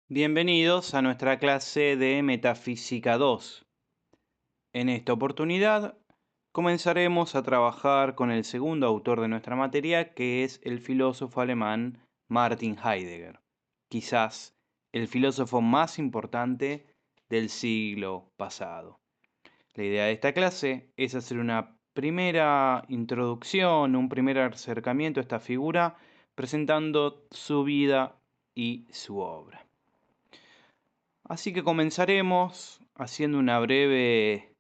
Bienvenidos a nuestra clase de Metafísica 2. En esta oportunidad comenzaremos a trabajar con el segundo autor de nuestra materia, que es el filósofo alemán Martin Heidegger, quizás el filósofo más importante del siglo pasado. La idea de esta clase es hacer una primera introducción, un primer acercamiento a esta figura, presentando su vida y su obra. Así que comenzaremos haciendo una breve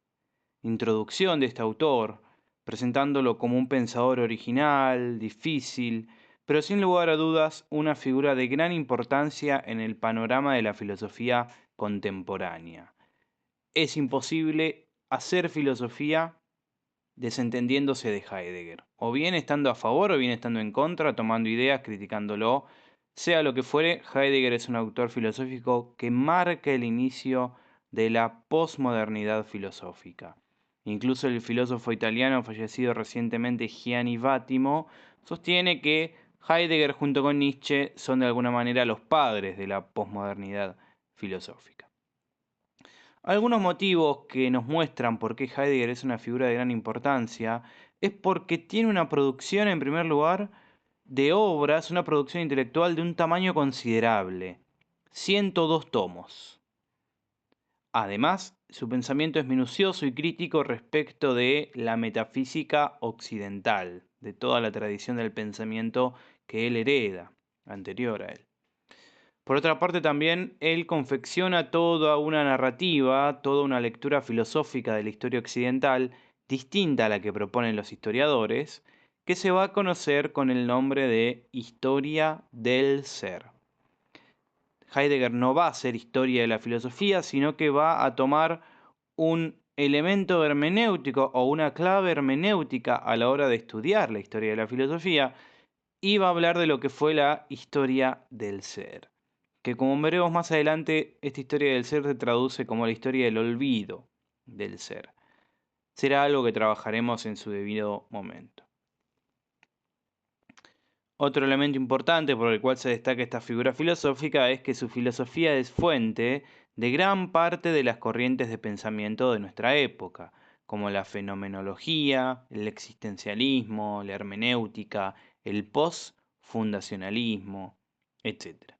introducción de este autor, presentándolo como un pensador original, difícil, pero sin lugar a dudas una figura de gran importancia en el panorama de la filosofía contemporánea. Es imposible hacer filosofía desentendiéndose de Heidegger, o bien estando a favor o bien estando en contra, tomando ideas, criticándolo. Sea lo que fuere, Heidegger es un autor filosófico que marca el inicio de la posmodernidad filosófica. Incluso el filósofo italiano fallecido recientemente, Gianni Vattimo, sostiene que Heidegger junto con Nietzsche son de alguna manera los padres de la posmodernidad filosófica. Algunos motivos que nos muestran por qué Heidegger es una figura de gran importancia es porque tiene una producción, en primer lugar, de obras, una producción intelectual de un tamaño considerable, 102 tomos. Además, su pensamiento es minucioso y crítico respecto de la metafísica occidental, de toda la tradición del pensamiento que él hereda, anterior a él. Por otra parte, también él confecciona toda una narrativa, toda una lectura filosófica de la historia occidental, distinta a la que proponen los historiadores, que se va a conocer con el nombre de Historia del Ser. Heidegger no va a hacer historia de la filosofía, sino que va a tomar un elemento hermenéutico o una clave hermenéutica a la hora de estudiar la historia de la filosofía y va a hablar de lo que fue la historia del ser, que como veremos más adelante, esta historia del ser se traduce como la historia del olvido del ser. Será algo que trabajaremos en su debido momento. Otro elemento importante por el cual se destaca esta figura filosófica es que su filosofía es fuente de gran parte de las corrientes de pensamiento de nuestra época, como la fenomenología, el existencialismo, la hermenéutica, el post-fundacionalismo, etc.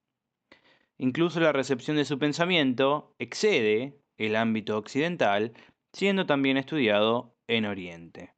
Incluso la recepción de su pensamiento excede el ámbito occidental, siendo también estudiado en Oriente.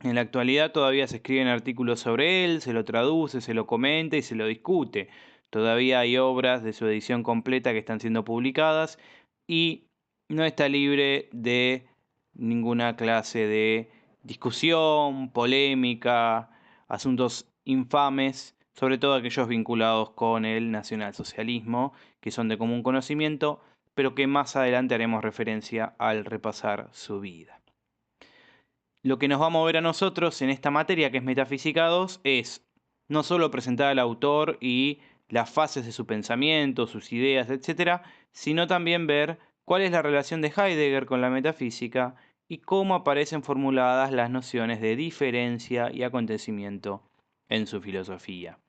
En la actualidad todavía se escriben artículos sobre él, se lo traduce, se lo comenta y se lo discute. Todavía hay obras de su edición completa que están siendo publicadas y no está libre de ninguna clase de discusión, polémica, asuntos infames, sobre todo aquellos vinculados con el nacionalsocialismo, que son de común conocimiento, pero que más adelante haremos referencia al repasar su vida. Lo que nos va a mover a nosotros en esta materia, que es Metafísica 2, es no solo presentar al autor y las fases de su pensamiento, sus ideas, etcétera, sino también ver cuál es la relación de Heidegger con la metafísica y cómo aparecen formuladas las nociones de diferencia y acontecimiento en su filosofía.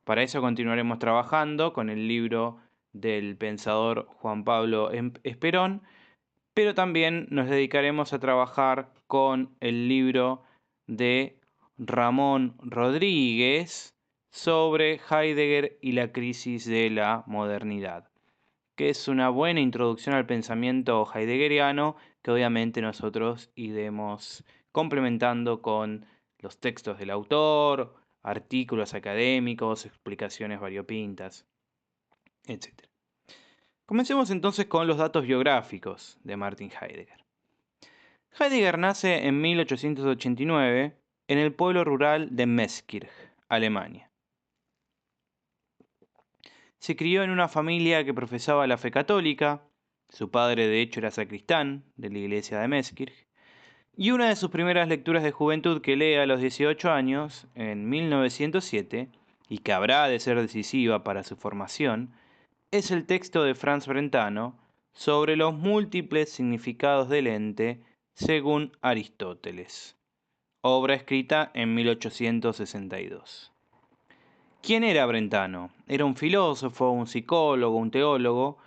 Para eso continuaremos trabajando con el libro del pensador Juan Pablo Esperón, pero también nos dedicaremos a trabajar con el libro de Ramón Rodríguez sobre Heidegger y la crisis de la modernidad, que es una buena introducción al pensamiento heideggeriano que obviamente nosotros iremos complementando con los textos del autor, artículos académicos, explicaciones variopintas, etc. Comencemos entonces con los datos biográficos de Martin Heidegger. Heidegger nace en 1889 en el pueblo rural de Meßkirch, Alemania. Se crió en una familia que profesaba la fe católica, su padre de hecho era sacristán de la iglesia de Meßkirch, y una de sus primeras lecturas de juventud que lee a los 18 años, en 1907, y que habrá de ser decisiva para su formación, es el texto de Franz Brentano sobre los múltiples significados del ente según Aristóteles, obra escrita en 1862. ¿Quién era Brentano? Era un filósofo, un psicólogo, un teólogo,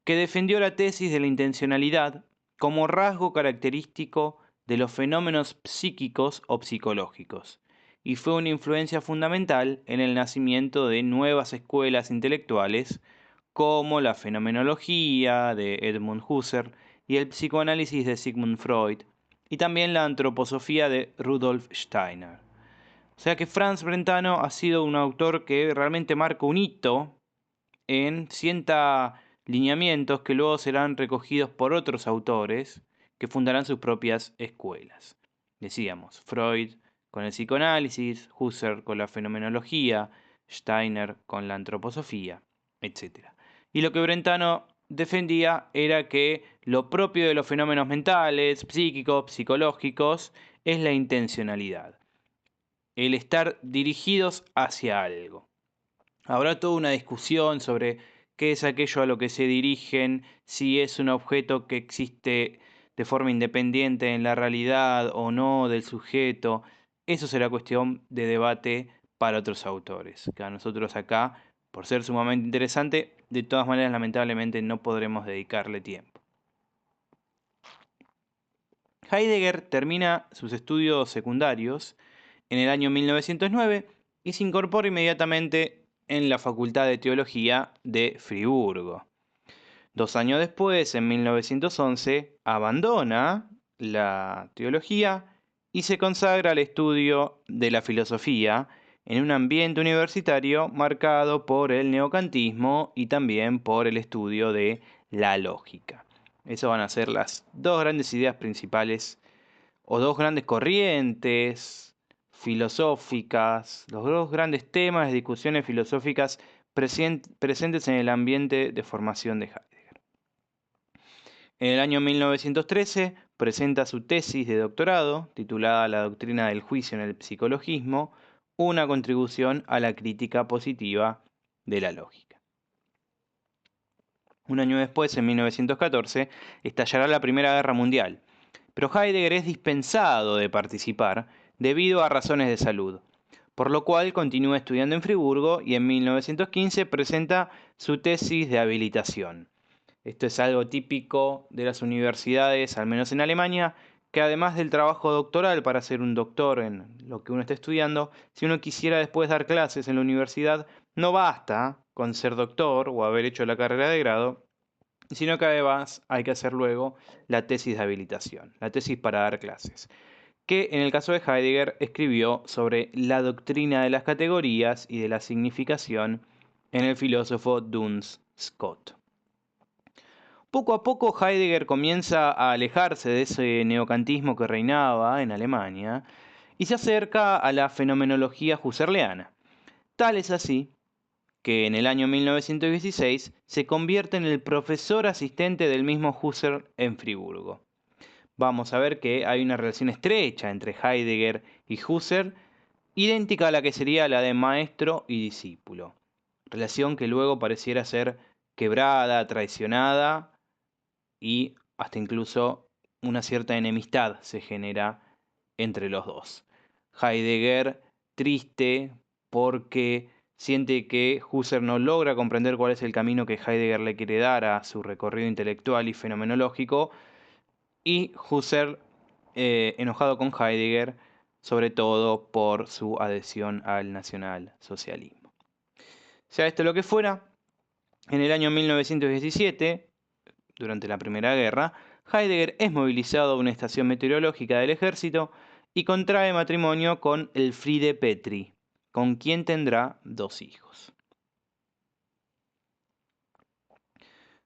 que defendió la tesis de la intencionalidad como rasgo característico de los fenómenos psíquicos o psicológicos, y fue una influencia fundamental en el nacimiento de nuevas escuelas intelectuales como la fenomenología de Edmund Husserl y el psicoanálisis de Sigmund Freud, y también la antroposofía de Rudolf Steiner. O sea que Franz Brentano ha sido un autor que realmente marca un hito en lineamientos que luego serán recogidos por otros autores que fundarán sus propias escuelas. Decíamos, Freud con el psicoanálisis, Husserl con la fenomenología, Steiner con la antroposofía, etc. Y lo que Brentano defendía era que lo propio de los fenómenos mentales, psíquicos, psicológicos, es la intencionalidad, el estar dirigidos hacia algo. Habrá toda una discusión sobre qué es aquello a lo que se dirigen, si es un objeto que existe de forma independiente en la realidad o no del sujeto. Eso será cuestión de debate para otros autores, que a nosotros acá, por ser sumamente interesante, de todas maneras lamentablemente no podremos dedicarle tiempo. Heidegger termina sus estudios secundarios en el año 1909 y se incorpora inmediatamente en la Facultad de Teología de Friburgo. 2 años después, en 1911, abandona la teología y se consagra al estudio de la filosofía en un ambiente universitario marcado por el neocantismo y también por el estudio de la lógica. Esas van a ser las dos grandes ideas principales o dos grandes corrientes filosóficas, los dos grandes temas de discusiones filosóficas presentes en el ambiente de formación de Heidegger. En el año 1913 presenta su tesis de doctorado, titulada La doctrina del juicio en el psicologismo, una contribución a la crítica positiva de la lógica. Un año después, en 1914, estallará la Primera Guerra Mundial, pero Heidegger es dispensado de participar debido a razones de salud, por lo cual continúa estudiando en Friburgo y en 1915 presenta su tesis de habilitación. Esto es algo típico de las universidades, al menos en Alemania, que además del trabajo doctoral para ser un doctor en lo que uno está estudiando, si uno quisiera después dar clases en la universidad, no basta con ser doctor o haber hecho la carrera de grado, sino que además hay que hacer luego la tesis de habilitación, la tesis para dar clases, que en el caso de Heidegger escribió sobre la doctrina de las categorías y de la significación en el filósofo Duns Scott. Poco a poco Heidegger comienza a alejarse de ese neocantismo que reinaba en Alemania y se acerca a la fenomenología husserliana. Tal es así que en el año 1916 se convierte en el profesor asistente del mismo Husserl en Friburgo. Vamos a ver que hay una relación estrecha entre Heidegger y Husserl, idéntica a la que sería la de maestro y discípulo. Relación que luego pareciera ser quebrada, traicionada y hasta incluso una cierta enemistad se genera entre los dos. Heidegger triste porque siente que Husserl no logra comprender cuál es el camino que Heidegger le quiere dar a su recorrido intelectual y fenomenológico, y Husserl enojado con Heidegger, sobre todo por su adhesión al nacionalsocialismo. Sea esto lo que fuera, en el año 1917, durante la Primera Guerra, Heidegger es movilizado a una estación meteorológica del ejército y contrae matrimonio con Elfriede Petri, con quien tendrá 2 hijos.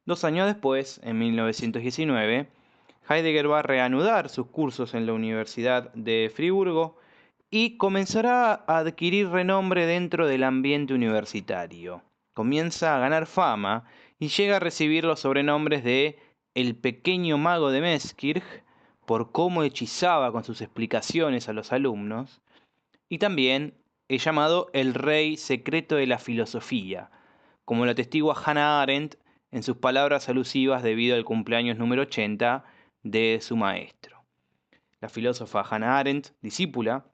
2 años después, en 1919, Heidegger va a reanudar sus cursos en la Universidad de Friburgo y comenzará a adquirir renombre dentro del ambiente universitario. Comienza a ganar fama y llega a recibir los sobrenombres de el pequeño mago de Meskirch por cómo hechizaba con sus explicaciones a los alumnos, y también es llamado el rey secreto de la filosofía, como lo atestigua Hannah Arendt en sus palabras alusivas debido al cumpleaños número 80 de su maestro. La filósofa Hannah Arendt, discípula,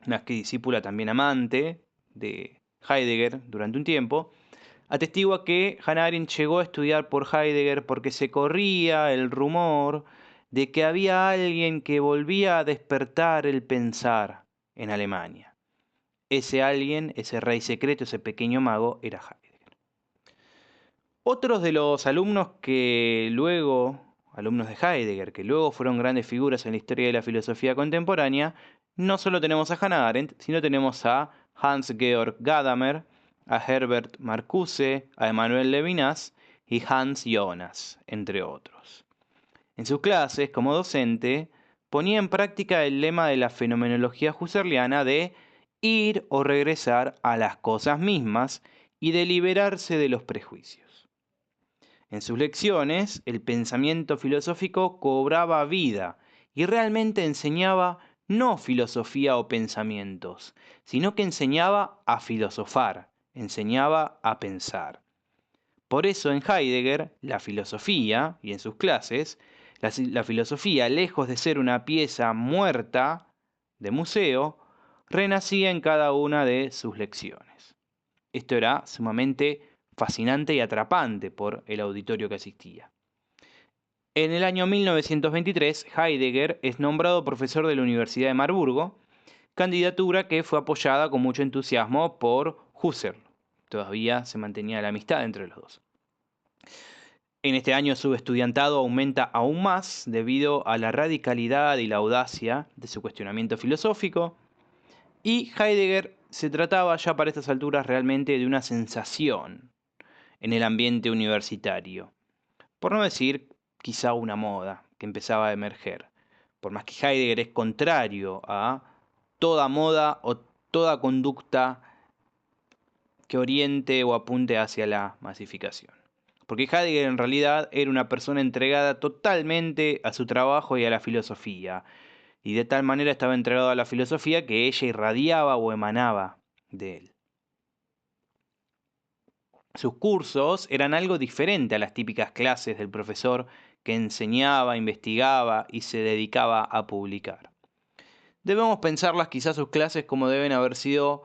más que discípula también amante de Heidegger durante un tiempo, atestigua que Hannah Arendt llegó a estudiar por Heidegger porque se corría el rumor de que había alguien que volvía a despertar el pensar en Alemania. Ese alguien, ese rey secreto, ese pequeño mago, era Heidegger. Otros de los alumnos alumnos de Heidegger, que luego fueron grandes figuras en la historia de la filosofía contemporánea, no solo tenemos a Hannah Arendt, sino tenemos a Hans-Georg Gadamer, a Herbert Marcuse, a Emmanuel Levinas y Hans Jonas, entre otros. En sus clases, como docente, ponía en práctica el lema de la fenomenología husserliana de ir o regresar a las cosas mismas y de liberarse de los prejuicios. En sus lecciones, el pensamiento filosófico cobraba vida y realmente enseñaba no filosofía o pensamientos, sino que enseñaba a filosofar, enseñaba a pensar. Por eso en Heidegger, la filosofía, y en sus clases, la filosofía, lejos de ser una pieza muerta de museo, renacía en cada una de sus lecciones. Esto era sumamente fascinante y atrapante por el auditorio que asistía. En el año 1923, Heidegger es nombrado profesor de la Universidad de Marburgo, candidatura que fue apoyada con mucho entusiasmo por Husserl. Todavía se mantenía la amistad entre los dos. En este año su estudiantado aumenta aún más debido a la radicalidad y la audacia de su cuestionamiento filosófico, y Heidegger se trataba ya para estas alturas realmente de una sensación en el ambiente universitario, por no decir quizá una moda que empezaba a emerger, por más que Heidegger es contrario a toda moda o toda conducta que oriente o apunte hacia la masificación. Porque Heidegger en realidad era una persona entregada totalmente a su trabajo y a la filosofía, y de tal manera estaba entregado a la filosofía que ella irradiaba o emanaba de él. Sus cursos eran algo diferente a las típicas clases del profesor que enseñaba, investigaba y se dedicaba a publicar. Debemos pensarlas quizás sus clases como deben haber sido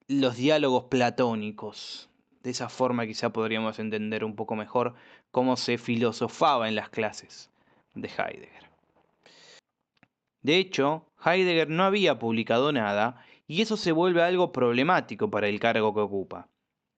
los diálogos platónicos. De esa forma quizá podríamos entender un poco mejor cómo se filosofaba en las clases de Heidegger. De hecho, Heidegger no había publicado nada y eso se vuelve algo problemático para el cargo que ocupa,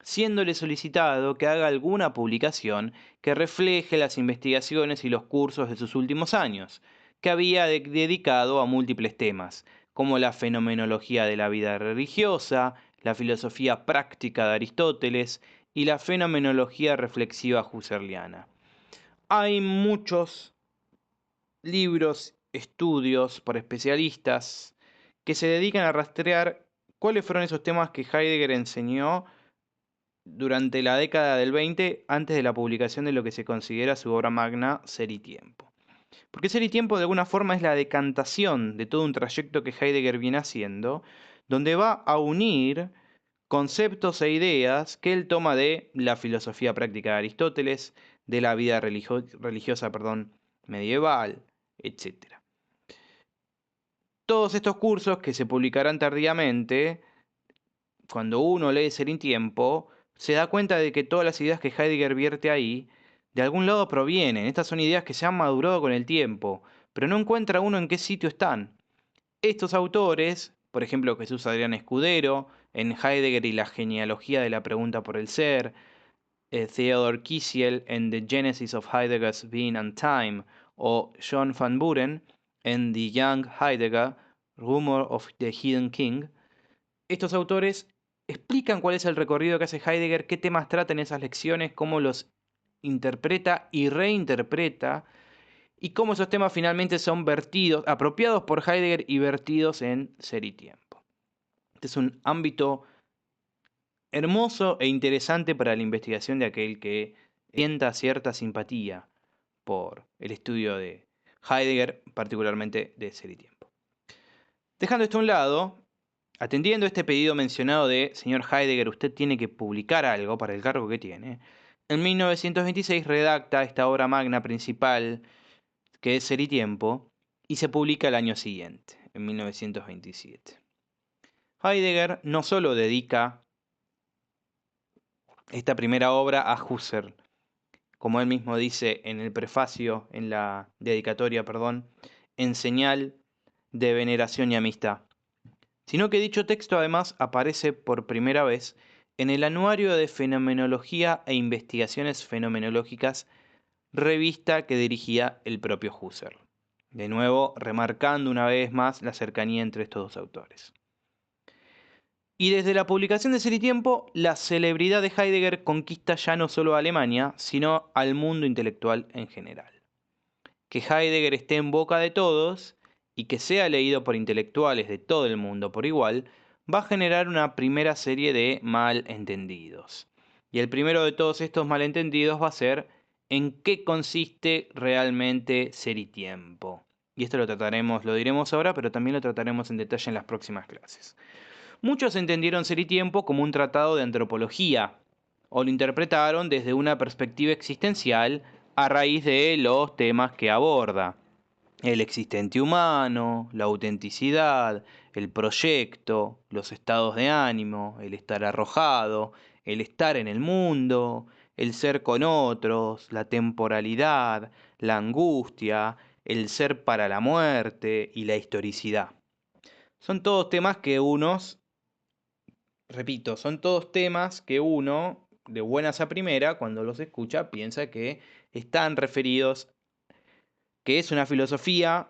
siéndole solicitado que haga alguna publicación que refleje las investigaciones y los cursos de sus últimos años, que había dedicado a múltiples temas, como la fenomenología de la vida religiosa, la filosofía práctica de Aristóteles y la fenomenología reflexiva husserliana. Hay muchos libros, estudios por especialistas que se dedican a rastrear cuáles fueron esos temas que Heidegger enseñó durante la década del 20 antes de la publicación de lo que se considera su obra magna, Ser y Tiempo. Porque Ser y Tiempo de alguna forma es la decantación de todo un trayecto que Heidegger viene haciendo, donde va a unir conceptos e ideas que él toma de la filosofía práctica de Aristóteles, de la vida religiosa medieval, etc. Todos estos cursos que se publicarán tardíamente, cuando uno lee Ser y Tiempo, se da cuenta de que todas las ideas que Heidegger vierte ahí, de algún lado provienen. Estas son ideas que se han madurado con el tiempo, pero no encuentra uno en qué sitio están. Estos autores, por ejemplo Jesús Adrián Escudero, en Heidegger y la genealogía de la pregunta por el ser, Theodor Kiesiel en The Genesis of Heidegger's Being and Time, o John Van Buren en The Young Heidegger, Rumor of the Hidden King. Estos autores explican cuál es el recorrido que hace Heidegger, qué temas trata en esas lecciones, cómo los interpreta y reinterpreta, y cómo esos temas finalmente son vertidos, apropiados por Heidegger y vertidos en Ser y Tiempo. Este es un ámbito hermoso e interesante para la investigación de aquel que sienta cierta simpatía por el estudio de Heidegger, particularmente de Ser y Tiempo. Dejando esto a un lado, atendiendo este pedido mencionado de señor Heidegger, usted tiene que publicar algo para el cargo que tiene, en 1926 redacta esta obra magna principal que es Ser y Tiempo, y se publica el año siguiente, en 1927. Heidegger no solo dedica esta primera obra a Husserl, como él mismo dice en el prefacio, en la dedicatoria, perdón, en señal de veneración y amistad, sino que dicho texto además aparece por primera vez en el Anuario de Fenomenología e Investigaciones Fenomenológicas, revista que dirigía el propio Husserl. De nuevo, remarcando una vez más la cercanía entre estos dos autores. Y desde la publicación de Ser y Tiempo, la celebridad de Heidegger conquista ya no solo a Alemania, sino al mundo intelectual en general. Que Heidegger esté en boca de todos y que sea leído por intelectuales de todo el mundo por igual, va a generar una primera serie de malentendidos. Y el primero de todos estos malentendidos va a ser en qué consiste realmente Ser y Tiempo. Y esto lo diremos ahora, pero también lo trataremos en detalle en las próximas clases. Muchos entendieron Ser y Tiempo como un tratado de antropología, o lo interpretaron desde una perspectiva existencial a raíz de los temas que aborda: el existente humano, la autenticidad, el proyecto, los estados de ánimo, el estar arrojado, el estar en el mundo, el ser con otros, la temporalidad, la angustia, el ser para la muerte y la historicidad. Son todos temas que repito, son todos temas que uno, de buenas a primera, cuando los escucha, piensa que están referidos, que es una filosofía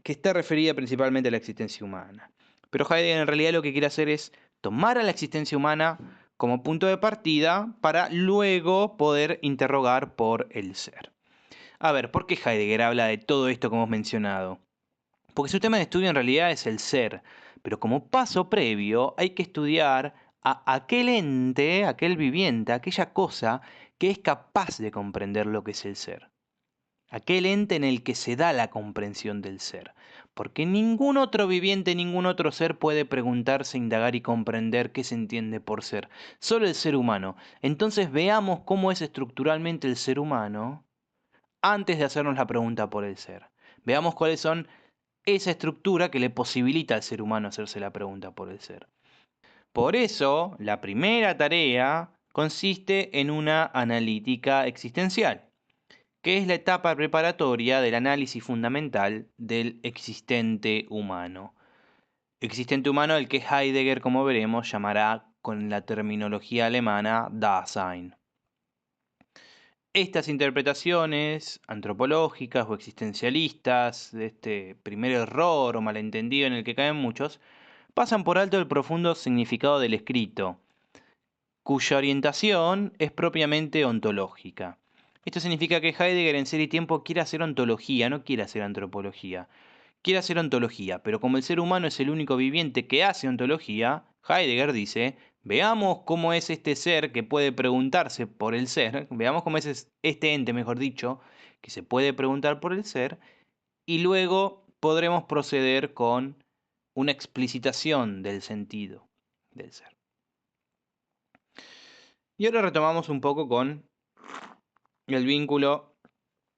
que está referida principalmente a la existencia humana. Pero Heidegger en realidad lo que quiere hacer es tomar a la existencia humana como punto de partida para luego poder interrogar por el ser. A ver, ¿por qué Heidegger habla de todo esto que hemos mencionado? Porque su tema de estudio en realidad es el ser, pero como paso previo hay que estudiar a aquel ente, aquel viviente, aquella cosa que es capaz de comprender lo que es el ser. Aquel ente en el que se da la comprensión del ser. Porque ningún otro viviente, ningún otro ser puede preguntarse, indagar y comprender qué se entiende por ser. Solo el ser humano. Entonces veamos cómo es estructuralmente el ser humano antes de hacernos la pregunta por el ser. Veamos cuáles son esa estructura que le posibilita al ser humano hacerse la pregunta por el ser. Por eso, la primera tarea consiste en una analítica existencial, que es la etapa preparatoria del análisis fundamental del existente humano. Existente humano el que Heidegger, como veremos, llamará con la terminología alemana Dasein. Estas interpretaciones antropológicas o existencialistas de este primer error o malentendido en el que caen muchos, pasan por alto el profundo significado del escrito, cuya orientación es propiamente ontológica. Esto significa que Heidegger en Ser y Tiempo quiere hacer ontología, no quiere hacer antropología. Quiere hacer ontología, pero como el ser humano es el único viviente que hace ontología, Heidegger dice: veamos cómo es este ser que puede preguntarse por el ser, veamos cómo es este ente, mejor dicho, que se puede preguntar por el ser, y luego podremos proceder con una explicitación del sentido del ser. Y ahora retomamos un poco con el vínculo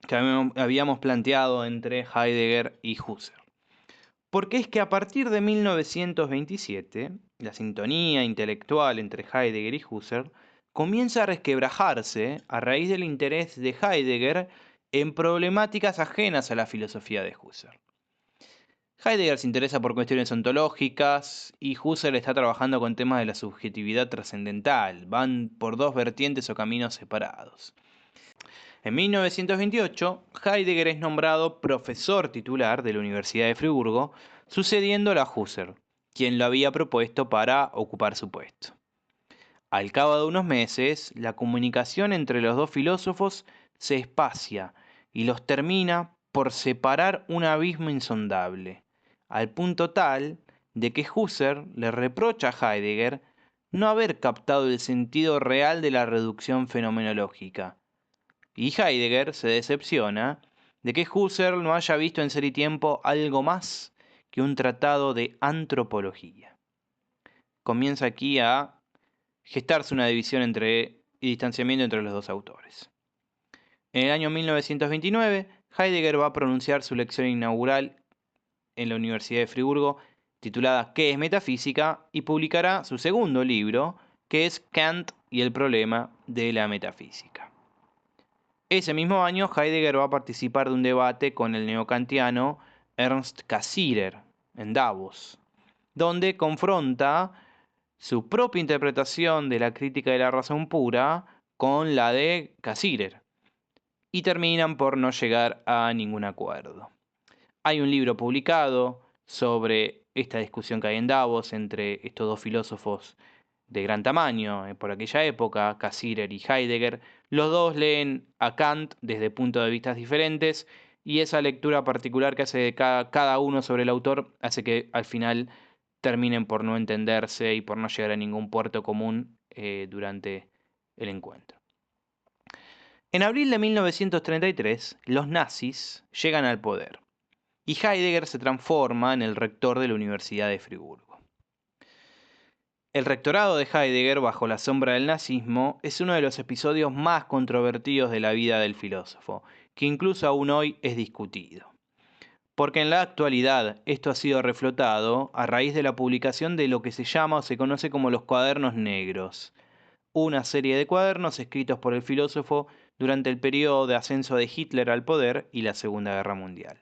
que habíamos planteado entre Heidegger y Husserl. Porque es que a partir de 1927, la sintonía intelectual entre Heidegger y Husserl comienza a resquebrajarse a raíz del interés de Heidegger en problemáticas ajenas a la filosofía de Husserl. Heidegger se interesa por cuestiones ontológicas y Husserl está trabajando con temas de la subjetividad trascendental. Van por dos vertientes o caminos separados. En 1928, Heidegger es nombrado profesor titular de la Universidad de Friburgo, sucediendo a Husserl, quien lo había propuesto para ocupar su puesto. Al cabo de unos meses, la comunicación entre los dos filósofos se espacia y los termina por separar un abismo insondable, al punto tal de que Husserl le reprocha a Heidegger no haber captado el sentido real de la reducción fenomenológica. Y Heidegger se decepciona de que Husserl no haya visto en Ser y Tiempo algo más que un tratado de antropología. Comienza aquí a gestarse una división y distanciamiento entre los dos autores. En el año 1929, Heidegger va a pronunciar su lección inaugural en la Universidad de Friburgo titulada ¿Qué es metafísica? Y publicará su segundo libro, que es Kant y el problema de la metafísica. Ese mismo año, Heidegger va a participar de un debate con el neokantiano Ernst Cassirer en Davos, donde confronta su propia interpretación de la crítica de la razón pura con la de Cassirer, y terminan por no llegar a ningún acuerdo. Hay un libro publicado sobre esta discusión que hay en Davos entre estos dos filósofos de gran tamaño por aquella época, Cassirer y Heidegger. Los dos leen a Kant desde puntos de vista diferentes, y esa lectura particular que hace de cada uno sobre el autor hace que al final terminen por no entenderse y por no llegar a ningún puerto común durante el encuentro. En abril de 1933, los nazis llegan al poder y Heidegger se transforma en el rector de la Universidad de Friburgo. El rectorado de Heidegger bajo la sombra del nazismo es uno de los episodios más controvertidos de la vida del filósofo, que incluso aún hoy es discutido. Porque en la actualidad esto ha sido reflotado a raíz de la publicación de lo que se llama o se conoce como los Cuadernos Negros, una serie de cuadernos escritos por el filósofo durante el periodo de ascenso de Hitler al poder y la Segunda Guerra Mundial.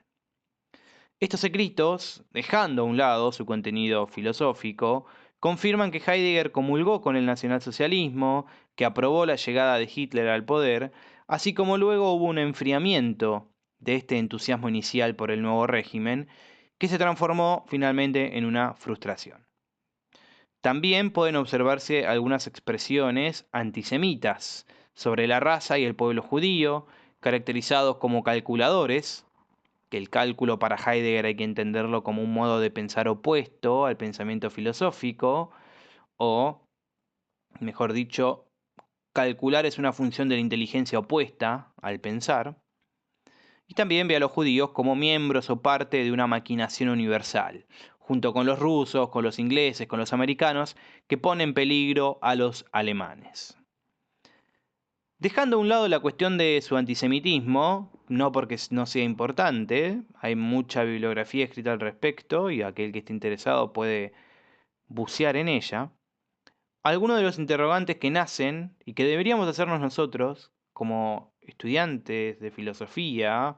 Estos escritos, dejando a un lado su contenido filosófico, confirman que Heidegger comulgó con el nacionalsocialismo, que aprobó la llegada de Hitler al poder, así como luego hubo un enfriamiento de este entusiasmo inicial por el nuevo régimen, que se transformó finalmente en una frustración. También pueden observarse algunas expresiones antisemitas sobre la raza y el pueblo judío, caracterizados como calculadores, que el cálculo para Heidegger hay que entenderlo como un modo de pensar opuesto al pensamiento filosófico, o, mejor dicho, calcular es una función de la inteligencia opuesta al pensar. Y también ve a los judíos como miembros o parte de una maquinación universal, junto con los rusos, con los ingleses, con los americanos, que pone en peligro a los alemanes. Dejando a un lado la cuestión de su antisemitismo, no porque no sea importante, hay mucha bibliografía escrita al respecto y aquel que esté interesado puede bucear en ella, algunos de los interrogantes que nacen y que deberíamos hacernos nosotros como estudiantes de filosofía,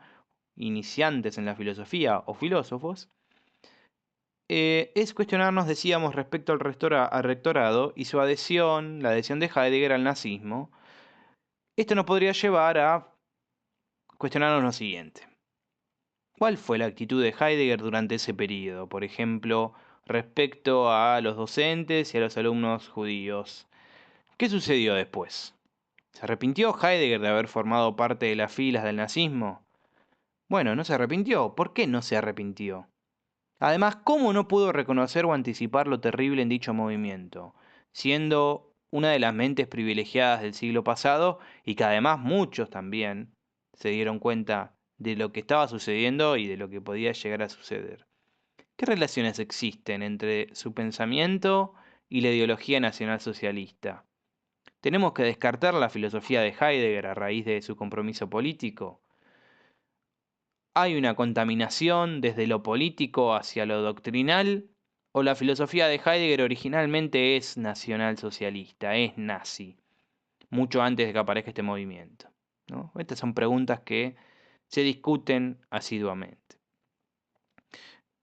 iniciantes en la filosofía o filósofos, es cuestionarnos, decíamos, respecto al rectorado y su adhesión, la adhesión de Heidegger al nazismo. Esto nos podría llevar a cuestionarnos lo siguiente. ¿Cuál fue la actitud de Heidegger durante ese periodo? Por ejemplo, respecto a los docentes y a los alumnos judíos. ¿Qué sucedió después? ¿Se arrepintió Heidegger de haber formado parte de las filas del nazismo? Bueno, no se arrepintió. ¿Por qué no se arrepintió? Además, ¿cómo no pudo reconocer o anticipar lo terrible en dicho movimiento, siendo una de las mentes privilegiadas del siglo pasado y que además muchos también se dieron cuenta de lo que estaba sucediendo y de lo que podía llegar a suceder? ¿Qué relaciones existen entre su pensamiento y la ideología nacionalsocialista? ¿Tenemos que descartar la filosofía de Heidegger a raíz de su compromiso político? ¿Hay una contaminación desde lo político hacia lo doctrinal? ¿O la filosofía de Heidegger originalmente es nacionalsocialista, es nazi, mucho antes de que aparezca este movimiento? ¿No? Estas son preguntas que se discuten asiduamente.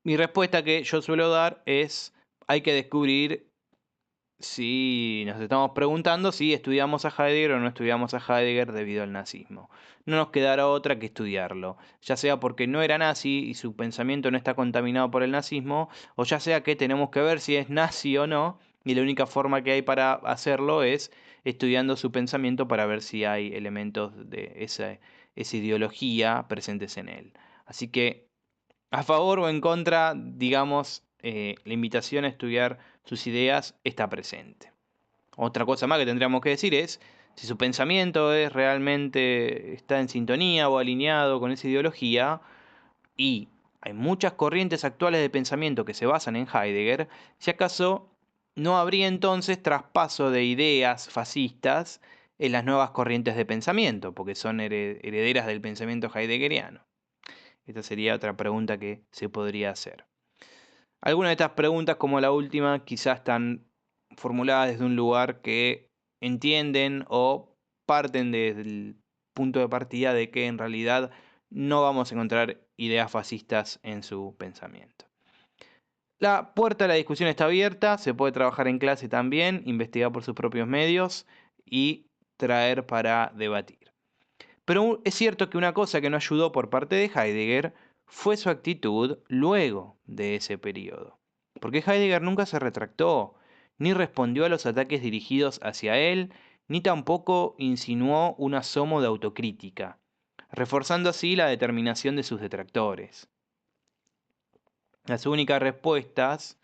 Mi respuesta que yo suelo dar es: hay que descubrir si nos estamos preguntando si estudiamos a Heidegger o no estudiamos a Heidegger debido al nazismo. No nos quedará otra que estudiarlo, ya sea porque no era nazi y su pensamiento no está contaminado por el nazismo, o ya sea que tenemos que ver si es nazi o no, y la única forma que hay para hacerlo es estudiando su pensamiento para ver si hay elementos de esa ideología presentes en él. Así que, a favor o en contra, digamos, la invitación a estudiar sus ideas está presente. Otra cosa más que tendríamos que decir es si su pensamiento es realmente está en sintonía o alineado con esa ideología, y hay muchas corrientes actuales de pensamiento que se basan en Heidegger, si acaso no habría entonces traspaso de ideas fascistas en las nuevas corrientes de pensamiento, porque son herederas del pensamiento heideggeriano. Esta sería otra pregunta que se podría hacer. Algunas de estas preguntas, como la última, quizás están formuladas desde un lugar que entienden o parten desde el punto de partida de que en realidad no vamos a encontrar ideas fascistas en su pensamiento. La puerta a la discusión está abierta, se puede trabajar en clase también, investigar por sus propios medios y traer para debatir. Pero es cierto que una cosa que no ayudó por parte de Heidegger fue su actitud luego de ese periodo. Porque Heidegger nunca se retractó, ni respondió a los ataques dirigidos hacia él, ni tampoco insinuó un asomo de autocrítica, reforzando así la determinación de sus detractores. Las únicas respuestas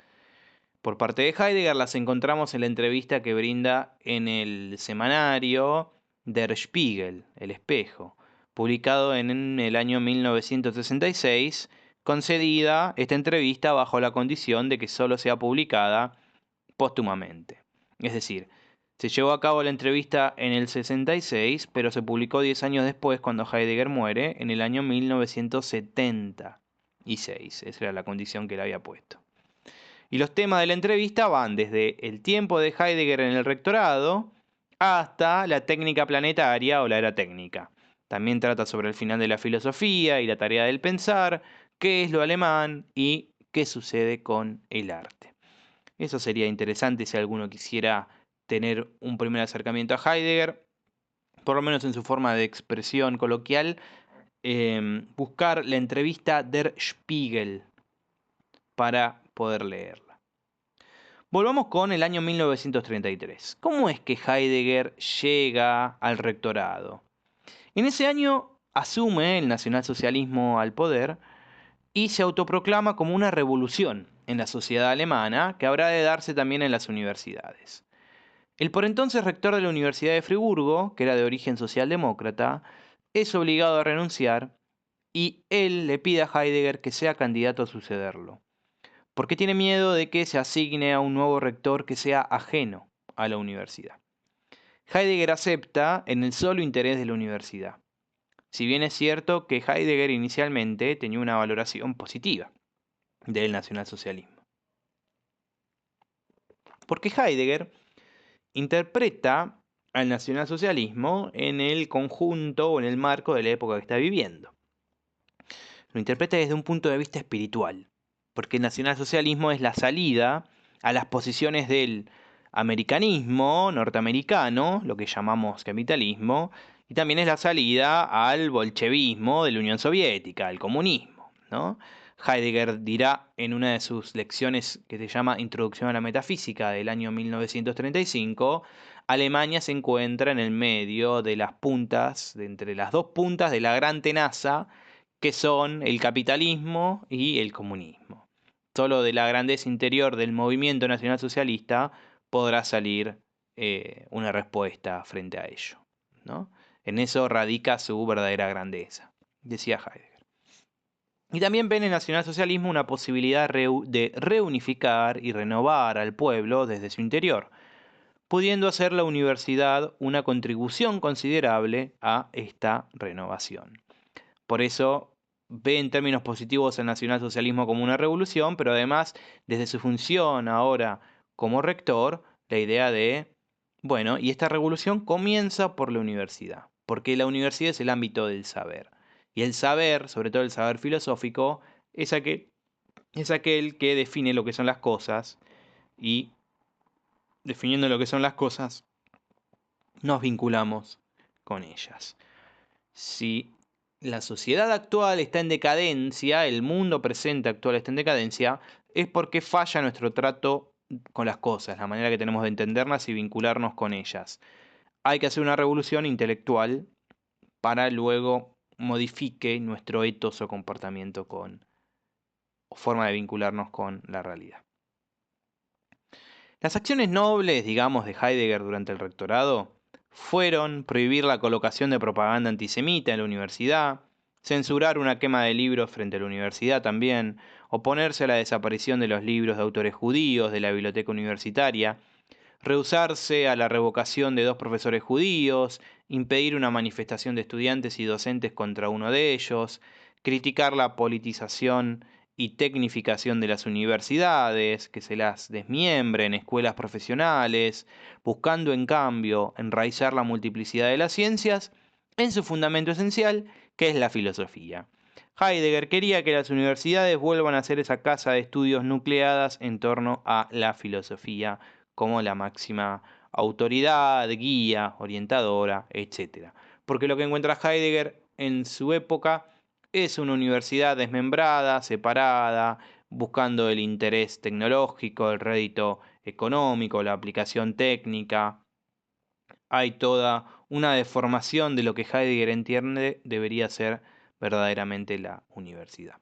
por parte de Heidegger las encontramos en la entrevista que brinda en el semanario Der Spiegel, El Espejo, publicado en el año 1966, concedida esta entrevista bajo la condición de que solo sea publicada póstumamente. Es decir, se llevó a cabo la entrevista en el 66, pero se publicó 10 años después cuando Heidegger muere, en el año 1976. Esa era la condición que él había puesto. Y los temas de la entrevista van desde el tiempo de Heidegger en el rectorado hasta la técnica planetaria o la era técnica. También trata sobre el final de la filosofía y la tarea del pensar, qué es lo alemán y qué sucede con el arte. Eso sería interesante si alguno quisiera tener un primer acercamiento a Heidegger, por lo menos en su forma de expresión coloquial, buscar la entrevista Der Spiegel para poder leerla. Volvamos con el año 1933. ¿Cómo es que Heidegger llega al rectorado? En ese año asume el nacionalsocialismo al poder y se autoproclama como una revolución en la sociedad alemana que habrá de darse también en las universidades. El por entonces rector de la Universidad de Friburgo, que era de origen socialdemócrata, es obligado a renunciar y él le pide a Heidegger que sea candidato a sucederlo, porque tiene miedo de que se asigne a un nuevo rector que sea ajeno a la universidad. Heidegger acepta en el solo interés de la universidad, si bien es cierto que Heidegger inicialmente tenía una valoración positiva del nacionalsocialismo. Porque Heidegger interpreta al nacionalsocialismo en el conjunto o en el marco de la época que está viviendo. Lo interpreta desde un punto de vista espiritual, porque el nacionalsocialismo es la salida a las posiciones del americanismo norteamericano, lo que llamamos capitalismo, y también es la salida al bolchevismo de la Unión Soviética, al comunismo, ¿no? Heidegger dirá en una de sus lecciones que se llama Introducción a la Metafísica del año 1935, Alemania se encuentra en el medio de las puntas, de entre las dos puntas de la gran tenaza, que son el capitalismo y el comunismo. Solo de la grandeza interior del movimiento nacionalsocialista podrá salir una respuesta frente a ello, ¿no? En eso radica su verdadera grandeza, decía Heidegger. Y también ven en el nacionalsocialismo una posibilidad de reunificar y renovar al pueblo desde su interior, pudiendo hacer la universidad una contribución considerable a esta renovación. Por eso ve en términos positivos el nacionalsocialismo como una revolución, pero además desde su función ahora como rector, la idea de, bueno, y esta revolución comienza por la universidad, porque la universidad es el ámbito del saber. Y el saber, sobre todo el saber filosófico, es aquel que define lo que son las cosas y definiendo lo que son las cosas, nos vinculamos con ellas. Si la sociedad actual está en decadencia, el mundo presente actual está en decadencia, es porque falla nuestro trato con las cosas, la manera que tenemos de entenderlas y vincularnos con ellas. Hay que hacer una revolución intelectual para luego modifique nuestro ethos o comportamiento o forma de vincularnos con la realidad. Las acciones nobles, digamos, de Heidegger durante el rectorado fueron prohibir la colocación de propaganda antisemita en la universidad, censurar una quema de libros frente a la universidad también, oponerse a la desaparición de los libros de autores judíos de la biblioteca universitaria, rehusarse a la revocación de 2 profesores judíos, impedir una manifestación de estudiantes y docentes contra uno de ellos, criticar la politización y tecnificación de las universidades, que se las desmiembre en escuelas profesionales, buscando en cambio enraizar la multiplicidad de las ciencias en su fundamento esencial, que es la filosofía. Heidegger quería que las universidades vuelvan a ser esa casa de estudios nucleadas en torno a la filosofía como la máxima autoridad, guía, orientadora, etc. Porque lo que encuentra Heidegger en su época es una universidad desmembrada, separada, buscando el interés tecnológico, el rédito económico, la aplicación técnica. Hay toda una deformación de lo que Heidegger entiende debería ser verdaderamente la universidad.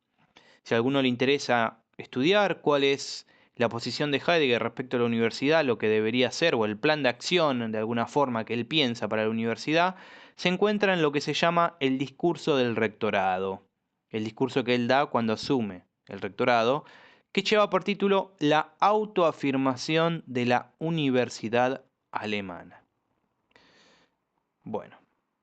Si a alguno le interesa estudiar cuál es la posición de Heidegger respecto a la universidad, lo que debería ser, o el plan de acción de alguna forma que él piensa para la universidad, se encuentra en lo que se llama el discurso del rectorado, el discurso que él da cuando asume el rectorado, que lleva por título La autoafirmación de la universidad alemana. Bueno,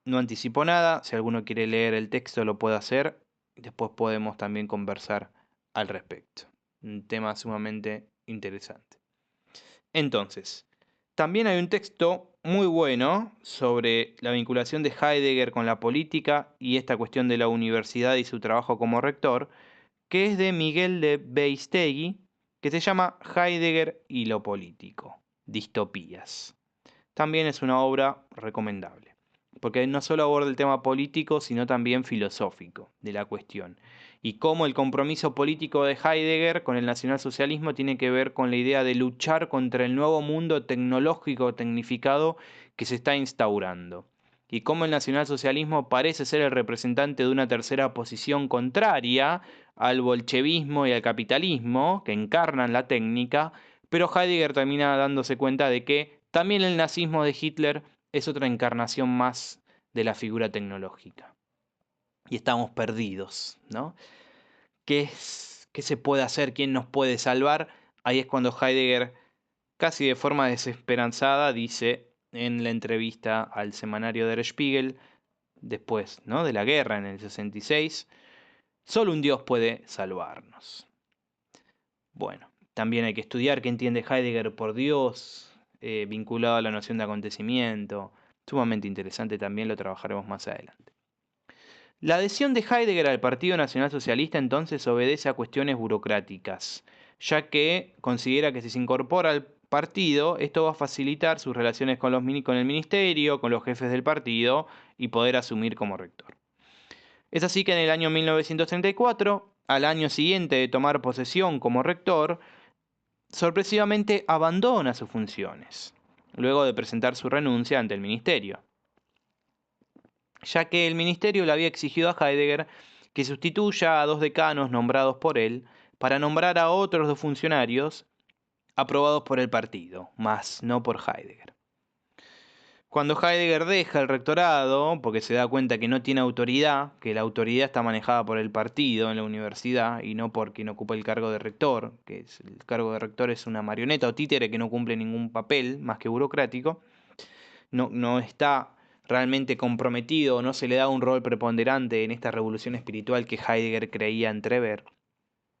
no anticipo nada, si alguno quiere leer el texto lo puede hacer, después podemos también conversar al respecto. Un tema sumamente interesante. Entonces, también hay un texto muy bueno sobre la vinculación de Heidegger con la política y esta cuestión de la universidad y su trabajo como rector, que es de Miguel de Beistegui, que se llama Heidegger y lo político, distopías. También es una obra recomendable, porque no solo aborda el tema político, sino también filosófico de la cuestión, y cómo el compromiso político de Heidegger con el nacionalsocialismo tiene que ver con la idea de luchar contra el nuevo mundo tecnológico tecnificado que se está instaurando, y cómo el nacionalsocialismo parece ser el representante de una tercera posición contraria al bolchevismo y al capitalismo, que encarnan la técnica, pero Heidegger termina dándose cuenta de que también el nazismo de Hitler es otra encarnación más de la figura tecnológica. Y estamos perdidos, ¿no? ¿Qué se puede hacer? ¿Quién nos puede salvar? Ahí es cuando Heidegger, casi de forma desesperanzada, dice en la entrevista al semanario Der Spiegel, después, ¿no?, de la guerra en el 66, solo un Dios puede salvarnos. Bueno, también hay que estudiar qué entiende Heidegger por Dios, vinculado a la noción de acontecimiento. Sumamente interesante, también lo trabajaremos más adelante. La adhesión de Heidegger al Partido Nacional Socialista entonces obedece a cuestiones burocráticas, ya que considera que si se incorpora al partido, esto va a facilitar sus relaciones con el ministerio, con los jefes del partido y poder asumir como rector. Es así que en el año 1934, al año siguiente de tomar posesión como rector, sorpresivamente abandona sus funciones, luego de presentar su renuncia ante el ministerio, ya que el ministerio le había exigido a Heidegger que sustituya a 2 decanos nombrados por él para nombrar a otros 2 funcionarios aprobados por el partido, más no por Heidegger. Cuando Heidegger deja el rectorado, porque se da cuenta que no tiene autoridad, que la autoridad está manejada por el partido en la universidad y no por quien ocupa el cargo de rector, que es, el cargo de rector es una marioneta o títere que no cumple ningún papel más que burocrático, no está realmente comprometido, no se le da un rol preponderante en esta revolución espiritual que Heidegger creía entrever.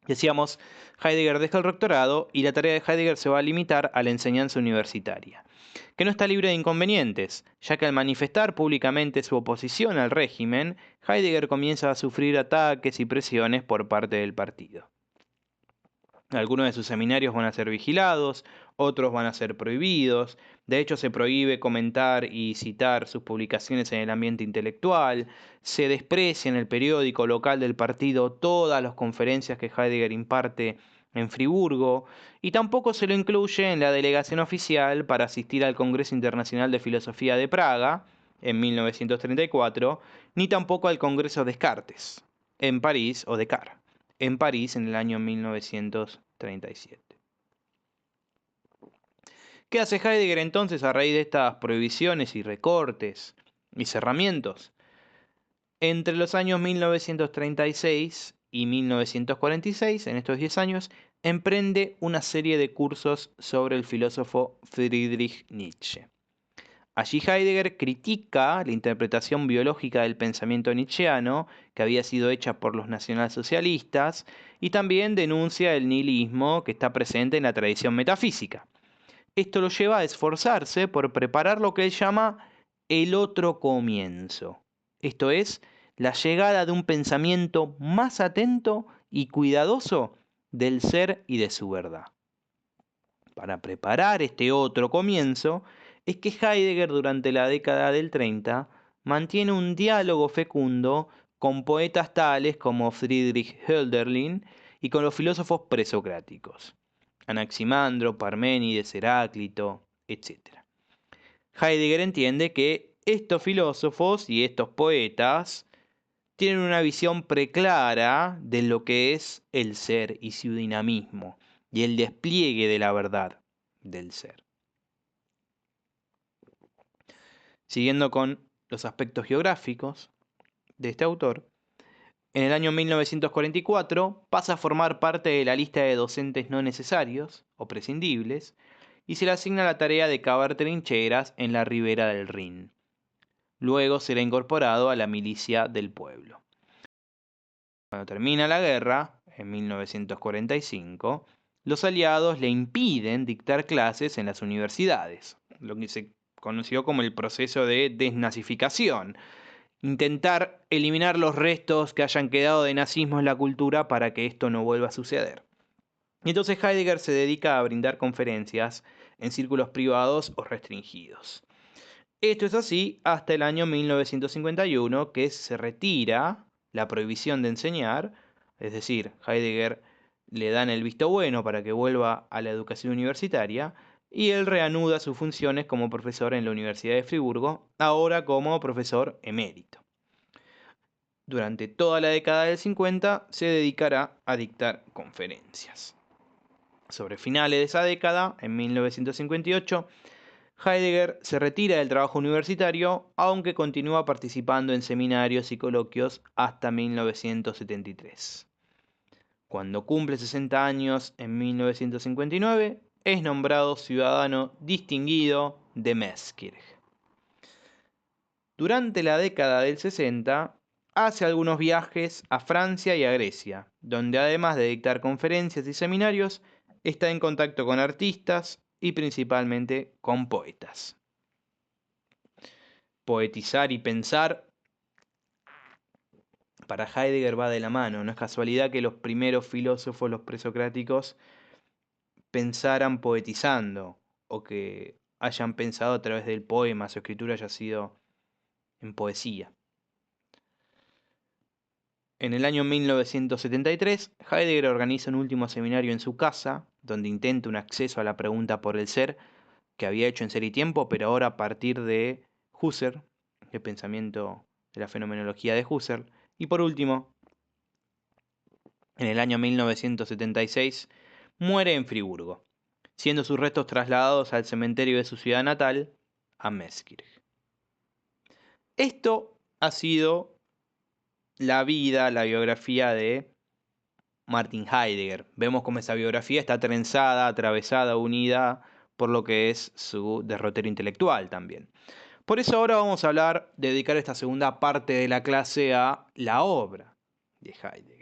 Decíamos, Heidegger deja el rectorado y la tarea de Heidegger se va a limitar a la enseñanza universitaria, que no está libre de inconvenientes, ya que al manifestar públicamente su oposición al régimen, Heidegger comienza a sufrir ataques y presiones por parte del partido. Algunos de sus seminarios van a ser vigilados, otros van a ser prohibidos. De hecho, se prohíbe comentar y citar sus publicaciones en el ambiente intelectual. Se desprecia en el periódico local del partido todas las conferencias que Heidegger imparte en Friburgo. Y tampoco se lo incluye en la delegación oficial para asistir al Congreso Internacional de Filosofía de Praga en 1934, ni tampoco al Congreso Descartes en París, o Descartes en París en el año 1937. ¿Qué hace Heidegger entonces a raíz de estas prohibiciones y recortes y cerramientos? Entre los años 1936 y 1946, en estos 10 años, emprende una serie de cursos sobre el filósofo Friedrich Nietzsche. Allí Heidegger critica la interpretación biológica del pensamiento nietzscheano que había sido hecha por los nacionalsocialistas y también denuncia el nihilismo que está presente en la tradición metafísica. Esto lo lleva a esforzarse por preparar lo que él llama el otro comienzo. Esto es, la llegada de un pensamiento más atento y cuidadoso del ser y de su verdad. Para preparar este otro comienzo, es que Heidegger durante la década del 30 mantiene un diálogo fecundo con poetas tales como Friedrich Hölderlin y con los filósofos presocráticos, Anaximandro, Parménides, Heráclito, etc. Heidegger entiende que estos filósofos y estos poetas tienen una visión preclara de lo que es el ser y su dinamismo y el despliegue de la verdad del ser. Siguiendo con los aspectos geográficos de este autor, en el año 1944 pasa a formar parte de la lista de docentes no necesarios o prescindibles y se le asigna la tarea de cavar trincheras en la ribera del Rin. Luego será incorporado a la milicia del pueblo. Cuando termina la guerra, en 1945, los aliados le impiden dictar clases en las universidades, lo que se conoció como el proceso de desnazificación, intentar eliminar los restos que hayan quedado de nazismo en la cultura para que esto no vuelva a suceder. Y entonces Heidegger se dedica a brindar conferencias en círculos privados o restringidos. Esto es así hasta el año 1951, que se retira la prohibición de enseñar, es decir, Heidegger le dan el visto bueno para que vuelva a la educación universitaria, y él reanuda sus funciones como profesor en la Universidad de Friburgo, ahora como profesor emérito. Durante toda la década del 50 se dedicará a dictar conferencias. Sobre finales de esa década, en 1958, Heidegger se retira del trabajo universitario, aunque continúa participando en seminarios y coloquios hasta 1973. Cuando cumple 60 años, en 1959, es nombrado ciudadano distinguido de Meßkirch. Durante la década del 60, hace algunos viajes a Francia y a Grecia, donde además de dictar conferencias y seminarios, está en contacto con artistas y principalmente con poetas. Poetizar y pensar para Heidegger va de la mano. No es casualidad que los primeros filósofos, los presocráticos, pensaran poetizando o que hayan pensado a través del poema, su escritura haya sido en poesía. En el año 1973, Heidegger organiza un último seminario en su casa, donde intenta un acceso a la pregunta por el ser que había hecho en Ser y Tiempo, pero ahora a partir de Husserl, el pensamiento de la fenomenología de Husserl. Y por último, en el año 1976, muere en Friburgo, siendo sus restos trasladados al cementerio de su ciudad natal, a Meßkirch. Esto ha sido la vida, la biografía de Martin Heidegger. Vemos cómo esa biografía está trenzada, atravesada, unida por lo que es su derrotero intelectual también. Por eso ahora vamos a hablar, dedicar esta segunda parte de la clase a la obra de Heidegger.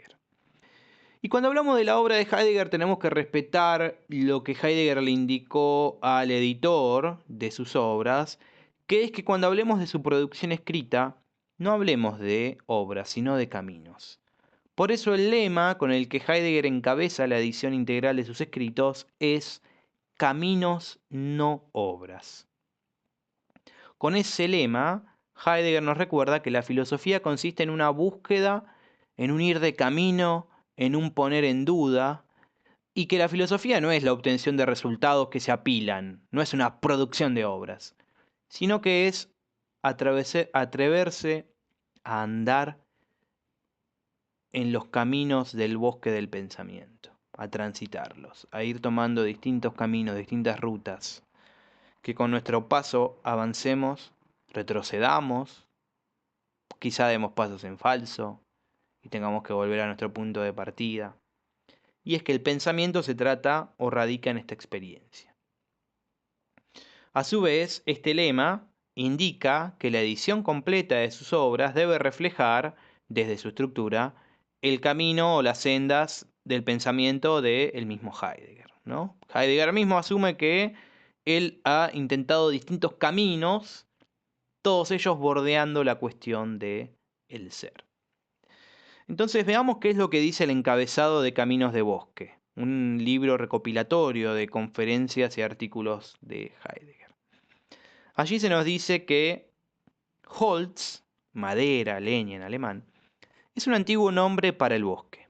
Y cuando hablamos de la obra de Heidegger tenemos que respetar lo que Heidegger le indicó al editor de sus obras, que es que cuando hablemos de su producción escrita, no hablemos de obras, sino de caminos. Por eso el lema con el que Heidegger encabeza la edición integral de sus escritos es Caminos, no obras. Con ese lema, Heidegger nos recuerda que la filosofía consiste en una búsqueda, en un ir de camino, en un poner en duda, y que la filosofía no es la obtención de resultados que se apilan, no es una producción de obras, sino que es atreverse a andar en los caminos del bosque del pensamiento, a transitarlos, a ir tomando distintos caminos, distintas rutas, que con nuestro paso avancemos, retrocedamos, quizá demos pasos en falso y tengamos que volver a nuestro punto de partida. Y es que el pensamiento se trata o radica en esta experiencia. A su vez, este lema indica que la edición completa de sus obras debe reflejar, desde su estructura, el camino o las sendas del pensamiento del mismo Heidegger, ¿no? Heidegger mismo asume que él ha intentado distintos caminos, todos ellos bordeando la cuestión del ser. Entonces veamos qué es lo que dice el encabezado de Caminos de Bosque, un libro recopilatorio de conferencias y artículos de Heidegger. Allí se nos dice que Holz, madera, leña en alemán, es un antiguo nombre para el bosque.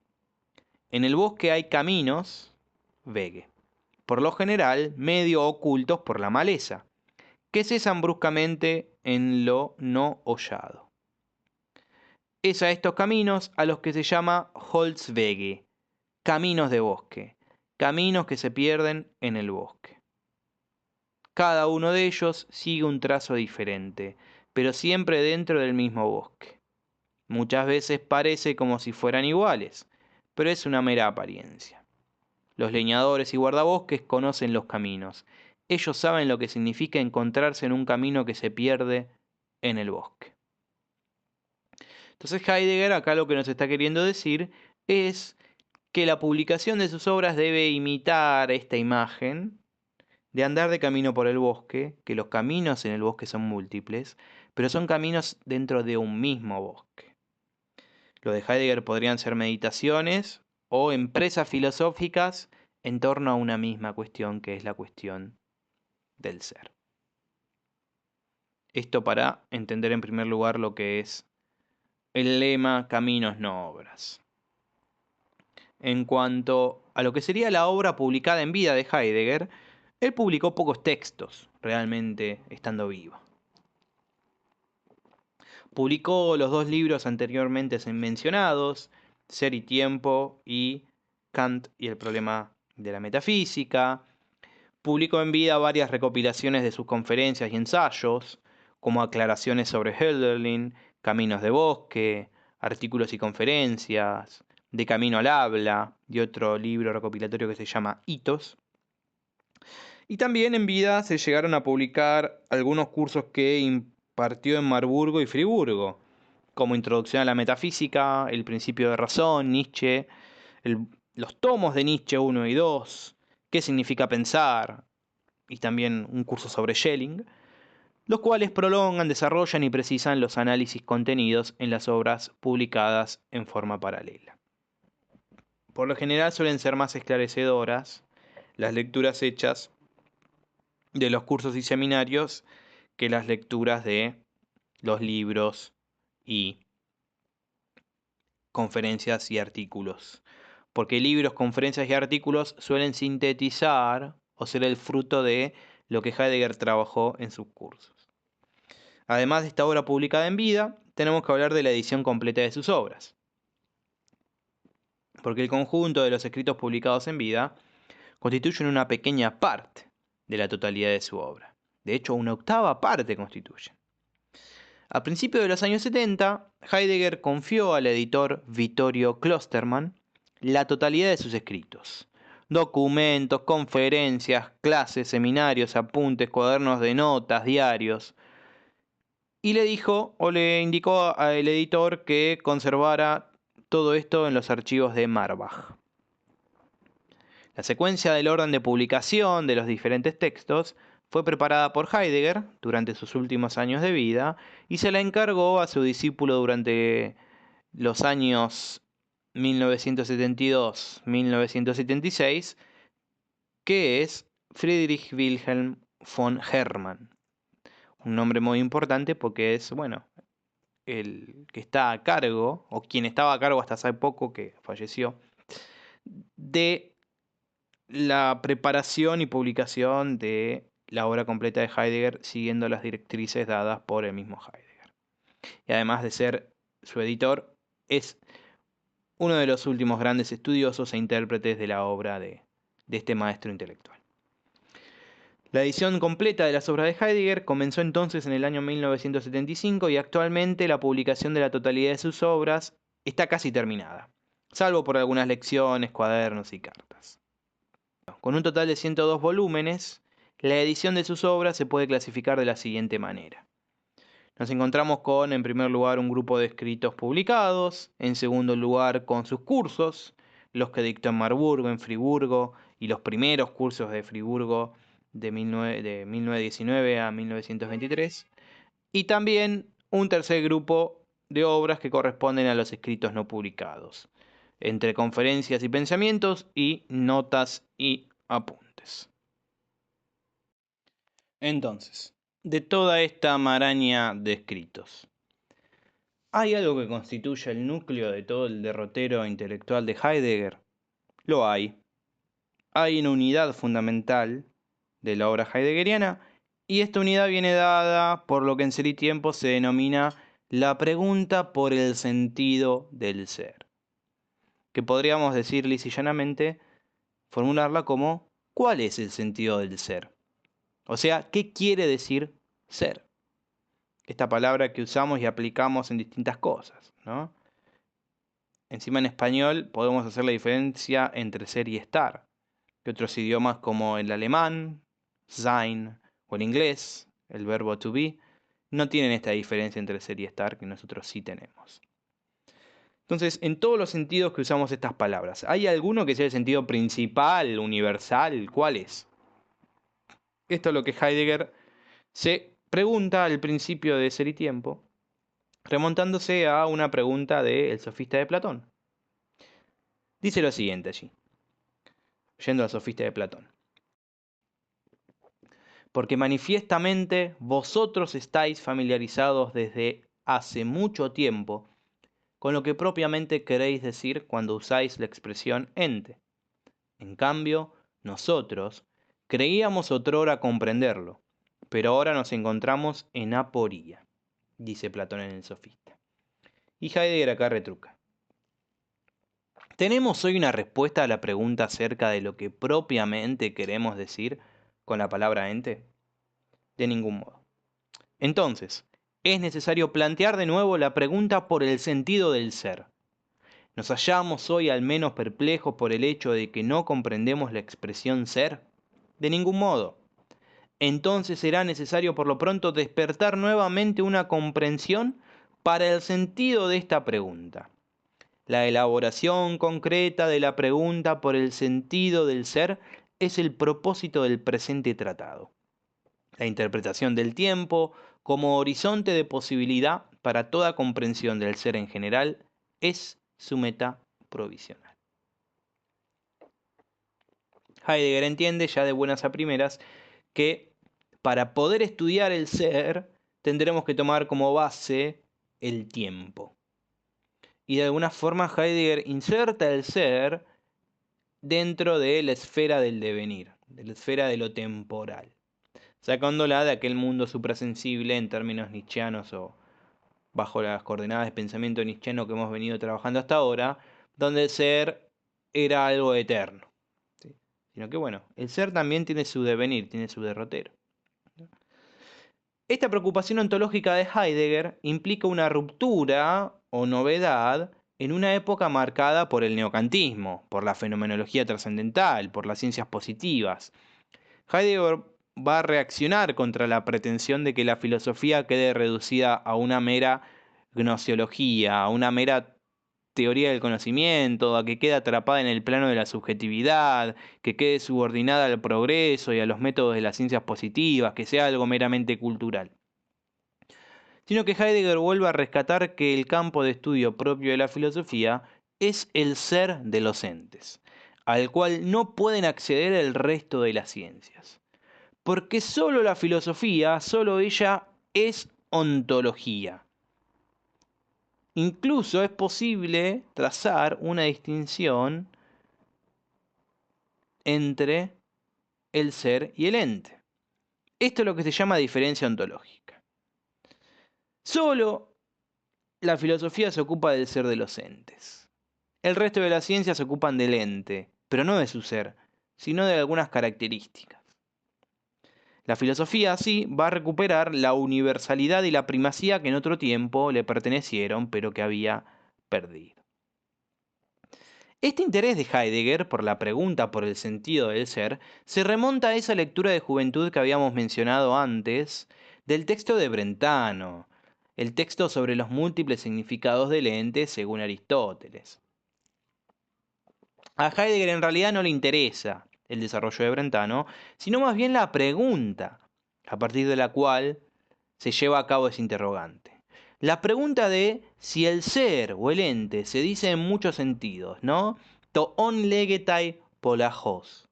En el bosque hay caminos, Wege, por lo general medio ocultos por la maleza, que cesan bruscamente en lo no hollado. Es a estos caminos a los que se llama Holzwege, caminos de bosque, caminos que se pierden en el bosque. Cada uno de ellos sigue un trazo diferente, pero siempre dentro del mismo bosque. Muchas veces parece como si fueran iguales, pero es una mera apariencia. Los leñadores y guardabosques conocen los caminos. Ellos saben lo que significa encontrarse en un camino que se pierde en el bosque. Entonces Heidegger acá lo que nos está queriendo decir es que la publicación de sus obras debe imitar esta imagen de andar de camino por el bosque, que los caminos en el bosque son múltiples, pero son caminos dentro de un mismo bosque. Lo de Heidegger podrían ser meditaciones o empresas filosóficas en torno a una misma cuestión, que es la cuestión del ser. Esto para entender en primer lugar lo que es el lema Caminos no obras. En cuanto a lo que sería la obra publicada en vida de Heidegger, él publicó pocos textos, realmente estando vivo. Publicó los dos libros anteriormente mencionados, Ser y Tiempo y Kant y el problema de la metafísica. Publicó en vida varias recopilaciones de sus conferencias y ensayos, como aclaraciones sobre Hölderlin, Caminos de Bosque, artículos y conferencias, De Camino al Habla y otro libro recopilatorio que se llama Hitos. Y también en vida se llegaron a publicar algunos cursos que impartió en Marburgo y Friburgo, como Introducción a la Metafísica, El Principio de Razón, Nietzsche, los tomos de Nietzsche 1 y 2, Qué significa pensar, y también un curso sobre Schelling, los cuales prolongan, desarrollan y precisan los análisis contenidos en las obras publicadas en forma paralela. Por lo general suelen ser más esclarecedoras las lecturas hechas de los cursos y seminarios que las lecturas de los libros y conferencias y artículos. Porque libros, conferencias y artículos suelen sintetizar o ser el fruto de lo que Heidegger trabajó en sus cursos. Además de esta obra publicada en vida, tenemos que hablar de la edición completa de sus obras. Porque el conjunto de los escritos publicados en vida constituyen una pequeña parte de la totalidad de su obra. De hecho, una octava parte constituyen. A principios de los años 70, Heidegger confió al editor Vittorio Klosterman la totalidad de sus escritos. Documentos, conferencias, clases, seminarios, apuntes, cuadernos de notas, diarios. Y le dijo o le indicó al editor que conservara todo esto en los archivos de Marbach. La secuencia del orden de publicación de los diferentes textos fue preparada por Heidegger durante sus últimos años de vida y se la encargó a su discípulo durante los años 1972-1976, que es Friedrich Wilhelm von Hermann. Un nombre muy importante porque es, bueno, el que está a cargo, o quien estaba a cargo hasta hace poco, que falleció, de la preparación y publicación de la obra completa de Heidegger siguiendo las directrices dadas por el mismo Heidegger. Y además de ser su editor, es uno de los últimos grandes estudiosos e intérpretes de la obra de este maestro intelectual. La edición completa de las obras de Heidegger comenzó entonces en el año 1975 y actualmente la publicación de la totalidad de sus obras está casi terminada, salvo por algunas lecciones, cuadernos y cartas. Con un total de 102 volúmenes, la edición de sus obras se puede clasificar de la siguiente manera. Nos encontramos con, en primer lugar, un grupo de escritos publicados, en segundo lugar, con sus cursos, los que dictó en Marburgo, en Friburgo, y los primeros cursos de Friburgo de 1919 a 1923, y también un tercer grupo de obras que corresponden a los escritos no publicados, entre conferencias y pensamientos y notas y apuntes. Entonces, de toda esta maraña de escritos, ¿hay algo que constituya el núcleo de todo el derrotero intelectual de Heidegger? Lo hay. Hay una unidad fundamental de la obra heideggeriana, y esta unidad viene dada por lo que en Ser y Tiempo se denomina la pregunta por el sentido del ser, que podríamos decir lisa y llanamente, formularla como ¿cuál es el sentido del ser? O sea, ¿qué quiere decir ser? Esta palabra que usamos y aplicamos en distintas cosas, ¿no? Encima en español podemos hacer la diferencia entre ser y estar, que otros idiomas como el alemán, sein, o el inglés, el verbo to be, no tienen esta diferencia entre ser y estar que nosotros sí tenemos. Entonces, en todos los sentidos que usamos estas palabras, ¿hay alguno que sea el sentido principal, universal? ¿Cuál es? Esto es lo que Heidegger se pregunta al principio de Ser y Tiempo, remontándose a una pregunta del sofista de Platón. Dice lo siguiente allí, yendo al sofista de Platón. Porque manifiestamente vosotros estáis familiarizados desde hace mucho tiempo con lo que propiamente queréis decir cuando usáis la expresión ente. En cambio, nosotros creíamos otrora comprenderlo, pero ahora nos encontramos en aporía, dice Platón en el Sofista. Y Heidegger acá retruca. ¿Tenemos hoy una respuesta a la pregunta acerca de lo que propiamente queremos decir con la palabra ente? De ningún modo. Entonces, es necesario plantear de nuevo la pregunta por el sentido del ser. ¿Nos hallamos hoy al menos perplejos por el hecho de que no comprendemos la expresión ser? De ningún modo. Entonces será necesario por lo pronto despertar nuevamente una comprensión para el sentido de esta pregunta. La elaboración concreta de la pregunta por el sentido del ser es el propósito del presente tratado. La interpretación del tiempo como horizonte de posibilidad para toda comprensión del ser en general es su meta provisional. Heidegger entiende ya de buenas a primeras que para poder estudiar el ser tendremos que tomar como base el tiempo. Y de alguna forma Heidegger inserta el ser dentro de la esfera del devenir, de la esfera de lo temporal, sacándola de aquel mundo suprasensible en términos nietzscheanos o bajo las coordenadas de pensamiento nietzscheano que hemos venido trabajando hasta ahora, donde el ser era algo eterno. ¿Sí? Sino que bueno, el ser también tiene su devenir, tiene su derrotero. Esta preocupación ontológica de Heidegger implica una ruptura o novedad en una época marcada por el neocantismo, por la fenomenología trascendental, por las ciencias positivas. Heidegger va a reaccionar contra la pretensión de que la filosofía quede reducida a una mera gnoseología, a una mera teoría del conocimiento, a que quede atrapada en el plano de la subjetividad, que quede subordinada al progreso y a los métodos de las ciencias positivas, que sea algo meramente cultural. Sino que Heidegger vuelve a rescatar que el campo de estudio propio de la filosofía es el ser de los entes, al cual no pueden acceder el resto de las ciencias. Porque solo la filosofía, solo ella es ontología. Incluso es posible trazar una distinción entre el ser y el ente. Esto es lo que se llama diferencia ontológica. Solo la filosofía se ocupa del ser de los entes. El resto de las ciencias se ocupan del ente, pero no de su ser, sino de algunas características. La filosofía así va a recuperar la universalidad y la primacía que en otro tiempo le pertenecieron, pero que había perdido. Este interés de Heidegger por la pregunta por el sentido del ser se remonta a esa lectura de juventud que habíamos mencionado antes del texto de Brentano, el texto sobre los múltiples significados del ente según Aristóteles. A Heidegger en realidad no le interesa el desarrollo de Brentano, sino más bien la pregunta, a partir de la cual se lleva a cabo ese interrogante. La pregunta de si el ser o el ente se dice en muchos sentidos, ¿no? To on legetai polajos.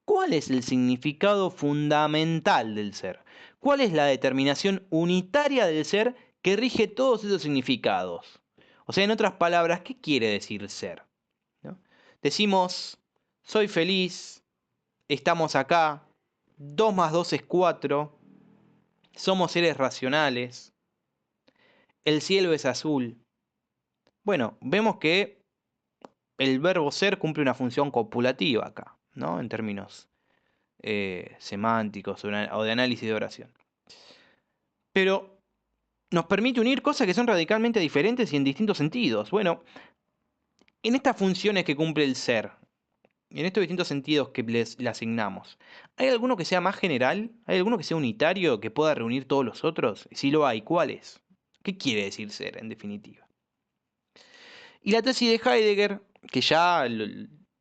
¿Cuál es el significado fundamental del ser? ¿Cuál es la determinación unitaria del ser que rige todos esos significados? O sea, en otras palabras, ¿qué quiere decir ser? ¿No? Decimos, soy feliz, estamos acá, 2 más 2 es 4, somos seres racionales, el cielo es azul. Bueno, vemos que el verbo ser cumple una función copulativa acá, ¿no? En términos semánticos o de análisis de oración. Pero nos permite unir cosas que son radicalmente diferentes y en distintos sentidos. Bueno, en estas funciones que cumple el ser, en estos distintos sentidos que le asignamos, ¿hay alguno que sea más general? ¿Hay alguno que sea unitario, que pueda reunir todos los otros? Si lo hay, ¿cuál es? ¿Qué quiere decir ser, en definitiva? Y la tesis de Heidegger, que ya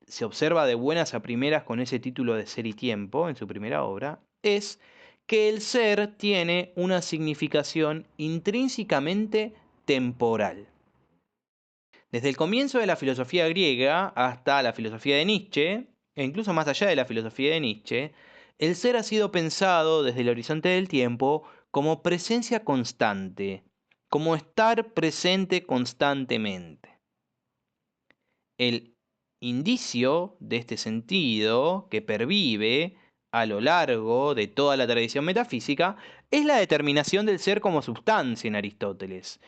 se observa de buenas a primeras con ese título de Ser y Tiempo, en su primera obra, es que el ser tiene una significación intrínsecamente temporal. Desde el comienzo de la filosofía griega hasta la filosofía de Nietzsche, e incluso más allá de la filosofía de Nietzsche, el ser ha sido pensado desde el horizonte del tiempo como presencia constante, como estar presente constantemente. El indicio de este sentido que pervive a lo largo de toda la tradición metafísica es la determinación del ser como sustancia en Aristóteles.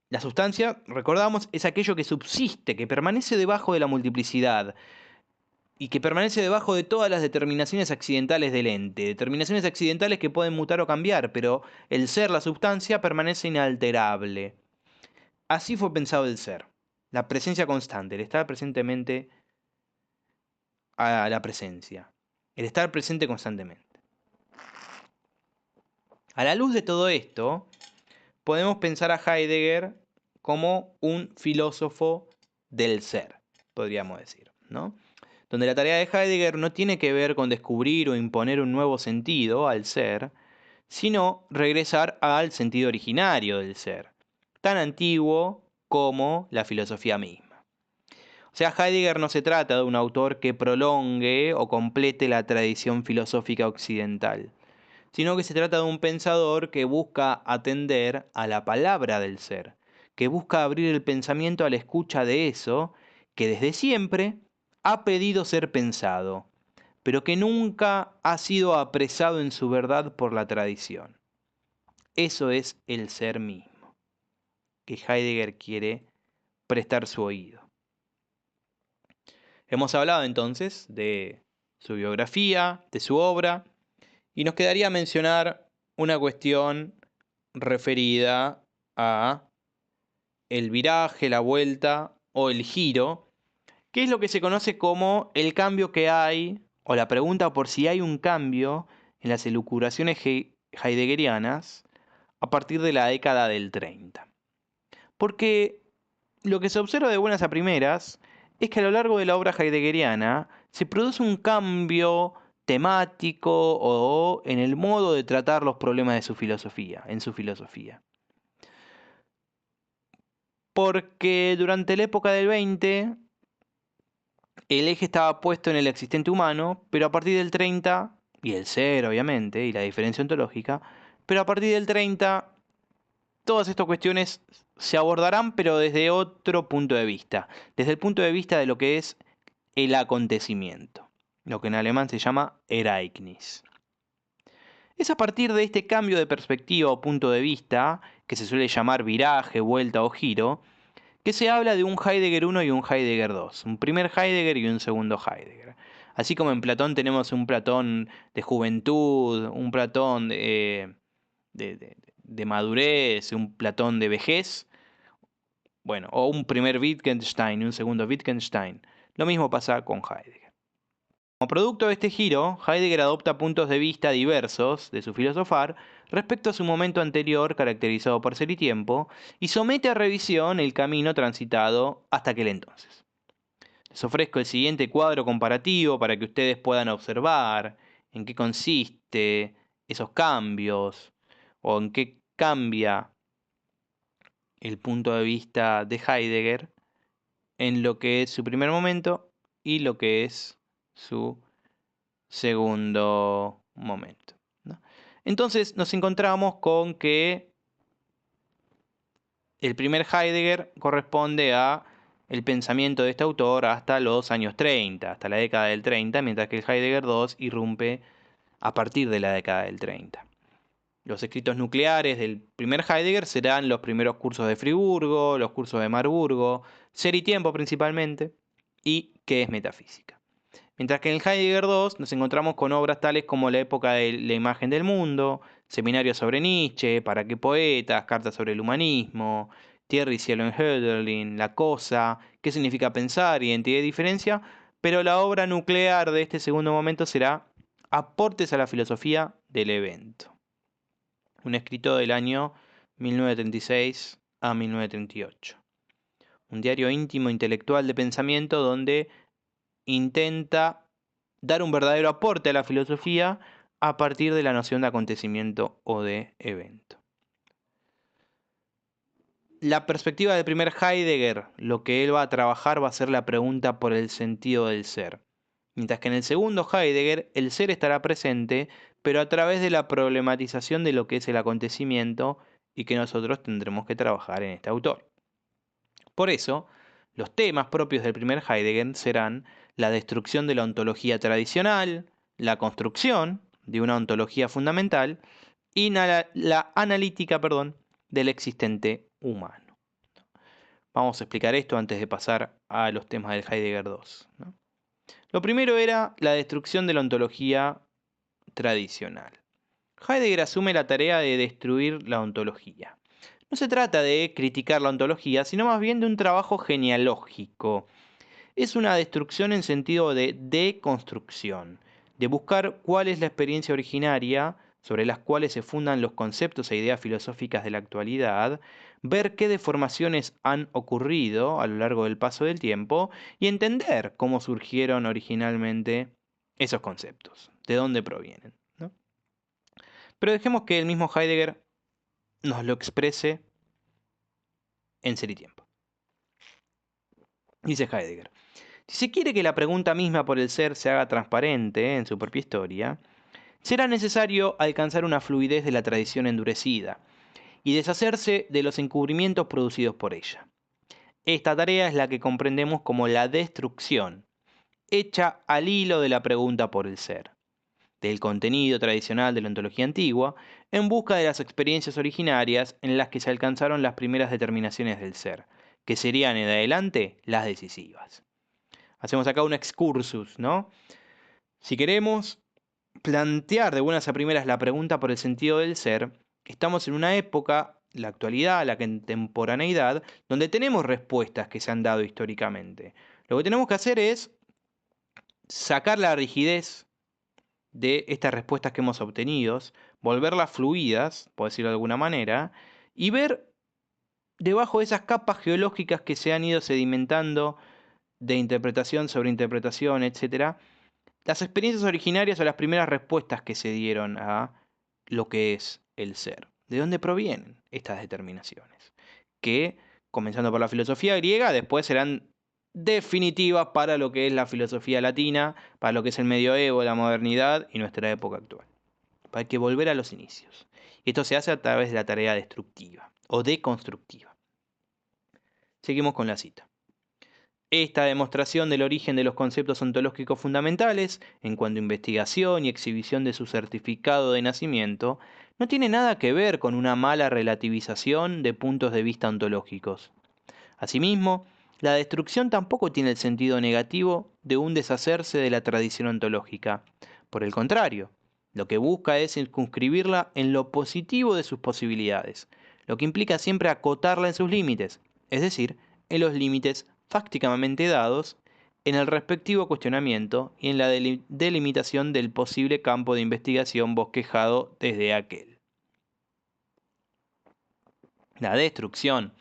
La sustancia, recordamos, es aquello que subsiste, que permanece debajo de la multiplicidad y que permanece debajo de todas las determinaciones accidentales del ente. Determinaciones accidentales que pueden mutar o cambiar, pero el ser, la sustancia, permanece inalterable. Así fue pensado el ser. La presencia constante, el estar presentemente a la presencia. El estar presente constantemente. A la luz de todo esto, podemos pensar a Heidegger como un filósofo del ser, podríamos decir, ¿no? Donde la tarea de Heidegger no tiene que ver con descubrir o imponer un nuevo sentido al ser, sino regresar al sentido originario del ser, tan antiguo como la filosofía misma. O sea, Heidegger no se trata de un autor que prolongue o complete la tradición filosófica occidental, sino que se trata de un pensador que busca atender a la palabra del ser, que busca abrir el pensamiento a la escucha de eso que desde siempre ha pedido ser pensado, pero que nunca ha sido apresado en su verdad por la tradición. Eso es el ser mismo, que Heidegger quiere prestar su oído. Hemos hablado entonces de su biografía, de su obra, y nos quedaría mencionar una cuestión referida a el viraje, la vuelta o el giro, que es lo que se conoce como el cambio que hay, o la pregunta por si hay un cambio en las elucubraciones heideggerianas a partir de la década del 30. Porque lo que se observa de buenas a primeras es que a lo largo de la obra heideggeriana se produce un cambio temático o en el modo de tratar los problemas de su filosofía, en su filosofía. Porque durante la época del 20 el eje estaba puesto en el existente humano, pero a partir del 30, y el ser obviamente, y la diferencia ontológica, pero a partir del 30 todas estas cuestiones se abordarán, pero desde otro punto de vista, desde el punto de vista de lo que es el acontecimiento, lo que en alemán se llama Ereignis. Es a partir de este cambio de perspectiva o punto de vista, que se suele llamar viraje, vuelta o giro, que se habla de un Heidegger 1 y un Heidegger 2, un primer Heidegger y un segundo Heidegger. Así como en Platón tenemos un Platón de juventud, un Platón de madurez, un Platón de vejez, bueno, o un primer Wittgenstein y un segundo Wittgenstein. Lo mismo pasa con Heidegger. Como producto de este giro, Heidegger adopta puntos de vista diversos de su filosofar respecto a su momento anterior caracterizado por ser y tiempo, y somete a revisión el camino transitado hasta aquel entonces. Les ofrezco el siguiente cuadro comparativo para que ustedes puedan observar en qué consiste esos cambios o en qué cambia el punto de vista de Heidegger en lo que es su primer momento y lo que es su segundo momento, ¿no? Entonces nos encontramos con que el primer Heidegger corresponde a el pensamiento de este autor hasta los años 30, hasta la década del 30, mientras que el Heidegger II irrumpe a partir de la década del 30. Los escritos nucleares del primer Heidegger serán los primeros cursos de Friburgo, los cursos de Marburgo, Ser y Tiempo principalmente, y ¿qué es metafísica? Mientras que en el Heidegger II nos encontramos con obras tales como La época de la imagen del mundo, Seminarios sobre Nietzsche, ¿Para qué poetas?, Cartas sobre el humanismo, Tierra y cielo en Hölderlin, La cosa, ¿Qué significa pensar?, Identidad y diferencia, pero la obra nuclear de este segundo momento será Aportes a la filosofía del evento, un escrito del año 1936 a 1938. Un diario íntimo intelectual de pensamiento donde intenta dar un verdadero aporte a la filosofía a partir de la noción de acontecimiento o de evento. La perspectiva del primer Heidegger, lo que él va a trabajar va a ser la pregunta por el sentido del ser. Mientras que en el segundo Heidegger el ser estará presente, pero a través de la problematización de lo que es el acontecimiento y que nosotros tendremos que trabajar en este autor. Por eso, los temas propios del primer Heidegger serán la destrucción de la ontología tradicional, la construcción de una ontología fundamental y la analítica, del existente humano. Vamos a explicar esto antes de pasar a los temas del Heidegger 2, ¿no? Lo primero era la destrucción de la ontología tradicional. Heidegger asume la tarea de destruir la ontología. No se trata de criticar la ontología, sino más bien de un trabajo genealógico. Es una destrucción en sentido de deconstrucción, de buscar cuál es la experiencia originaria sobre las cuales se fundan los conceptos e ideas filosóficas de la actualidad, ver qué deformaciones han ocurrido a lo largo del paso del tiempo y entender cómo surgieron originalmente esos conceptos, de dónde provienen, ¿no? Pero dejemos que el mismo Heidegger nos lo exprese en Ser y Tiempo. Dice Heidegger: si se quiere que la pregunta misma por el ser se haga transparente en su propia historia, será necesario alcanzar una fluidez de la tradición endurecida y deshacerse de los encubrimientos producidos por ella. Esta tarea es la que comprendemos como la destrucción, hecha al hilo de la pregunta por el ser, del contenido tradicional de la ontología antigua, en busca de las experiencias originarias en las que se alcanzaron las primeras determinaciones del ser, que serían en adelante las decisivas. Hacemos acá un excursus, ¿no? Si queremos plantear de buenas a primeras la pregunta por el sentido del ser, estamos en una época, la actualidad, la contemporaneidad, donde tenemos respuestas que se han dado históricamente. Lo que tenemos que hacer es sacar la rigidez de estas respuestas que hemos obtenido, volverlas fluidas, por decirlo de alguna manera, y ver debajo de esas capas geológicas que se han ido sedimentando de interpretación sobre interpretación, etcétera, las experiencias originarias o las primeras respuestas que se dieron a lo que es el ser. ¿De dónde provienen estas determinaciones? Que, comenzando por la filosofía griega, después serán definitivas para lo que es la filosofía latina, para lo que es el medioevo, la modernidad y nuestra época actual. Hay que volver a los inicios. Esto se hace a través de la tarea destructiva o deconstructiva. Seguimos con la cita. Esta demostración del origen de los conceptos ontológicos fundamentales, en cuanto a investigación y exhibición de su certificado de nacimiento, no tiene nada que ver con una mala relativización de puntos de vista ontológicos. Asimismo, la destrucción tampoco tiene el sentido negativo de un deshacerse de la tradición ontológica. Por el contrario, lo que busca es circunscribirla en lo positivo de sus posibilidades, lo que implica siempre acotarla en sus límites, es decir, en los límites fácticamente dados en el respectivo cuestionamiento y en la delimitación del posible campo de investigación bosquejado desde aquel. La destrucción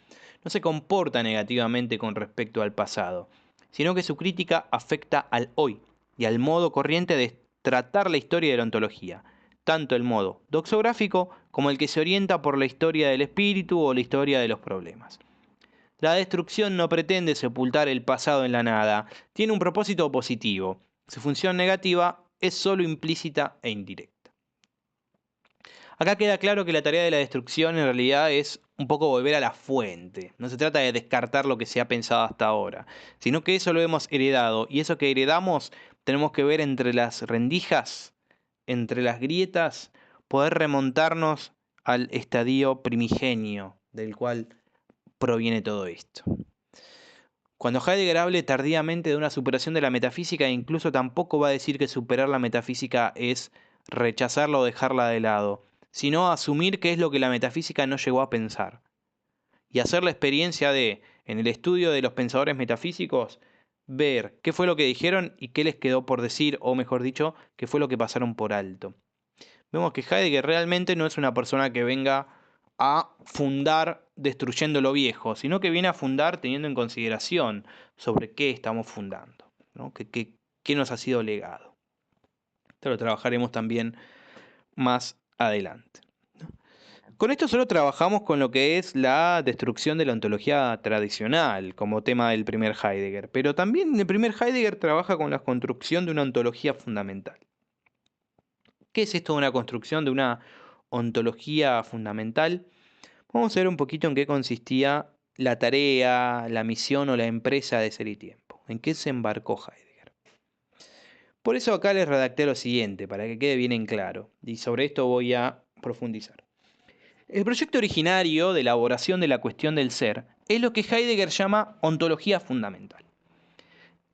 no se comporta negativamente con respecto al pasado, sino que su crítica afecta al hoy y al modo corriente de tratar la historia de la ontología, tanto el modo doxográfico como el que se orienta por la historia del espíritu o la historia de los problemas. La destrucción no pretende sepultar el pasado en la nada, tiene un propósito positivo. Su función negativa es sólo implícita e indirecta. Acá queda claro que la tarea de la destrucción en realidad es un poco volver a la fuente. No se trata de descartar lo que se ha pensado hasta ahora, sino que eso lo hemos heredado y eso que heredamos tenemos que ver entre las rendijas, entre las grietas, poder remontarnos al estadio primigenio del cual proviene todo esto. Cuando Heidegger hable tardíamente de una superación de la metafísica, incluso tampoco va a decir que superar la metafísica es rechazarla o dejarla de lado, sino asumir qué es lo que la metafísica no llegó a pensar. Y hacer la experiencia de, en el estudio de los pensadores metafísicos, ver qué fue lo que dijeron y qué les quedó por decir, o mejor dicho, qué fue lo que pasaron por alto. Vemos que Heidegger realmente no es una persona que venga a fundar destruyendo lo viejo, sino que viene a fundar teniendo en consideración sobre qué estamos fundando, ¿no? ¿Qué nos ha sido legado? Esto lo trabajaremos también más adelante. Con esto solo trabajamos con lo que es la destrucción de la ontología tradicional como tema del primer Heidegger, pero también el primer Heidegger trabaja con la construcción de una ontología fundamental. ¿Qué es esto de una construcción de una ontología fundamental? Vamos a ver un poquito en qué consistía la tarea, la misión o la empresa de Ser y Tiempo. ¿En qué se embarcó Heidegger? Por eso acá les redacté lo siguiente, para que quede bien en claro, y sobre esto voy a profundizar. El proyecto originario de elaboración de la cuestión del ser es lo que Heidegger llama ontología fundamental.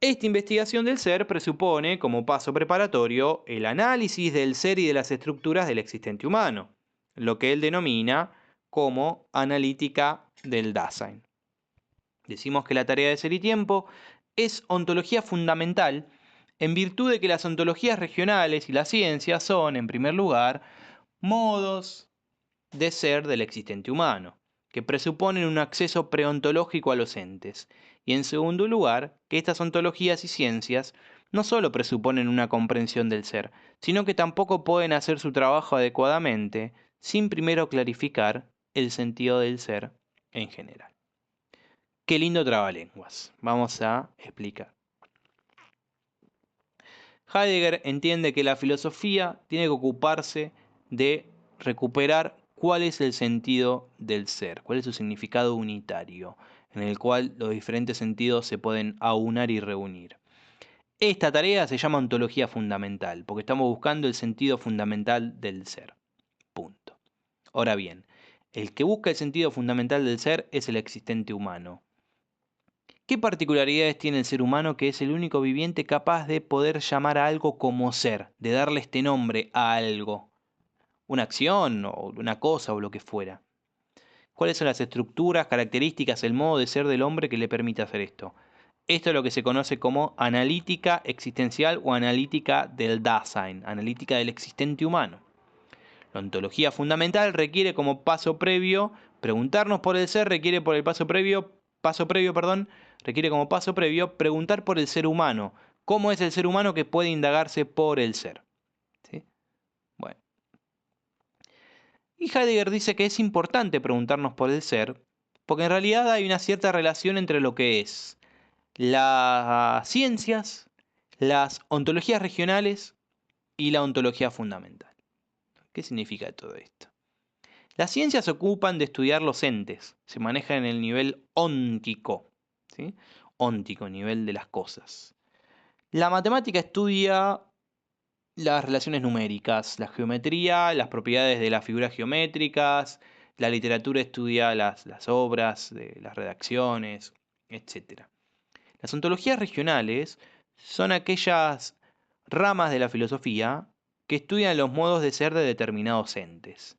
Esta investigación del ser presupone, como paso preparatorio, el análisis del ser y de las estructuras del existente humano, lo que él denomina como analítica del Dasein. Decimos que la tarea de Ser y Tiempo es ontología fundamental en virtud de que las ontologías regionales y las ciencias son, en primer lugar, modos de ser del existente humano, que presuponen un acceso preontológico a los entes, y en segundo lugar, que estas ontologías y ciencias no solo presuponen una comprensión del ser, sino que tampoco pueden hacer su trabajo adecuadamente sin primero clarificar el sentido del ser en general. Qué lindo trabalenguas. Vamos a explicar. Heidegger entiende que la filosofía tiene que ocuparse de recuperar cuál es el sentido del ser, cuál es su significado unitario, en el cual los diferentes sentidos se pueden aunar y reunir. Esta tarea se llama ontología fundamental, porque estamos buscando el sentido fundamental del ser. Punto. Ahora bien, el que busca el sentido fundamental del ser es el existente humano. ¿Qué particularidades tiene el ser humano que es el único viviente capaz de poder llamar a algo como ser, de darle este nombre a algo? Una acción o una cosa o lo que fuera. ¿Cuáles son las estructuras, características, el modo de ser del hombre que le permite hacer esto? Esto es lo que se conoce como analítica existencial o analítica del Dasein, analítica del existente humano. La ontología fundamental requiere como paso previo, preguntarnos por el ser requiere por el requiere como paso previo preguntar por el ser humano. ¿Cómo es el ser humano que puede indagarse por el ser? ¿Sí? Bueno. Y Heidegger dice que es importante preguntarnos por el ser, porque en realidad hay una cierta relación entre lo que es las ciencias, las ontologías regionales y la ontología fundamental. ¿Qué significa todo esto? Las ciencias se ocupan de estudiar los entes, se manejan en el nivel óntico, ¿sí? Óntico, nivel de las cosas. La matemática estudia las relaciones numéricas, la geometría, las propiedades de las figuras geométricas, la literatura estudia las obras, las redacciones, etc. Las ontologías regionales son aquellas ramas de la filosofía que estudian los modos de ser de determinados entes.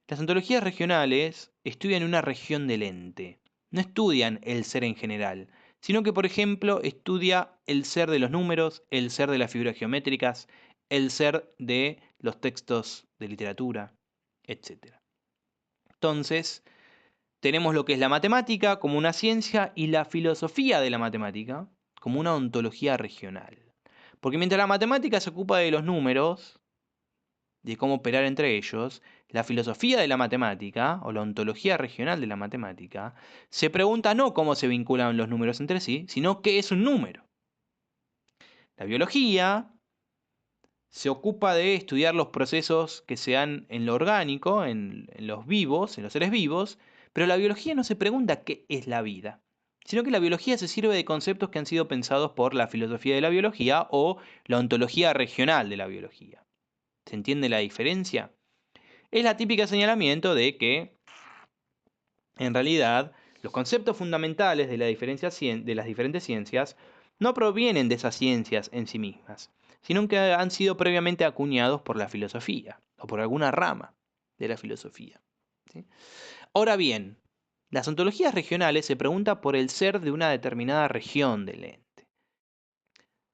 Las ontologías regionales estudian una región del ente, no estudian el ser en general, sino que, por ejemplo, estudia el ser de los números, el ser de las figuras geométricas, el ser de los textos de literatura, etc. Entonces, tenemos lo que es la matemática como una ciencia y la filosofía de la matemática como una ontología regional. Porque mientras la matemática se ocupa de los números, de cómo operar entre ellos, la filosofía de la matemática, o la ontología regional de la matemática, se pregunta no cómo se vinculan los números entre sí, sino qué es un número. La biología se ocupa de estudiar los procesos que se dan en lo orgánico, en los vivos, en los seres vivos, pero la biología no se pregunta qué es la vida, sino que la biología se sirve de conceptos que han sido pensados por la filosofía de la biología o la ontología regional de la biología. ¿Se entiende la diferencia? Es la típica señalamiento de que, en realidad, los conceptos fundamentales de de las diferentes ciencias no provienen de esas ciencias en sí mismas, sino que han sido previamente acuñados por la filosofía, o por alguna rama de la filosofía. ¿Sí? Ahora bien, las ontologías regionales se preguntan por el ser de una determinada región del ente.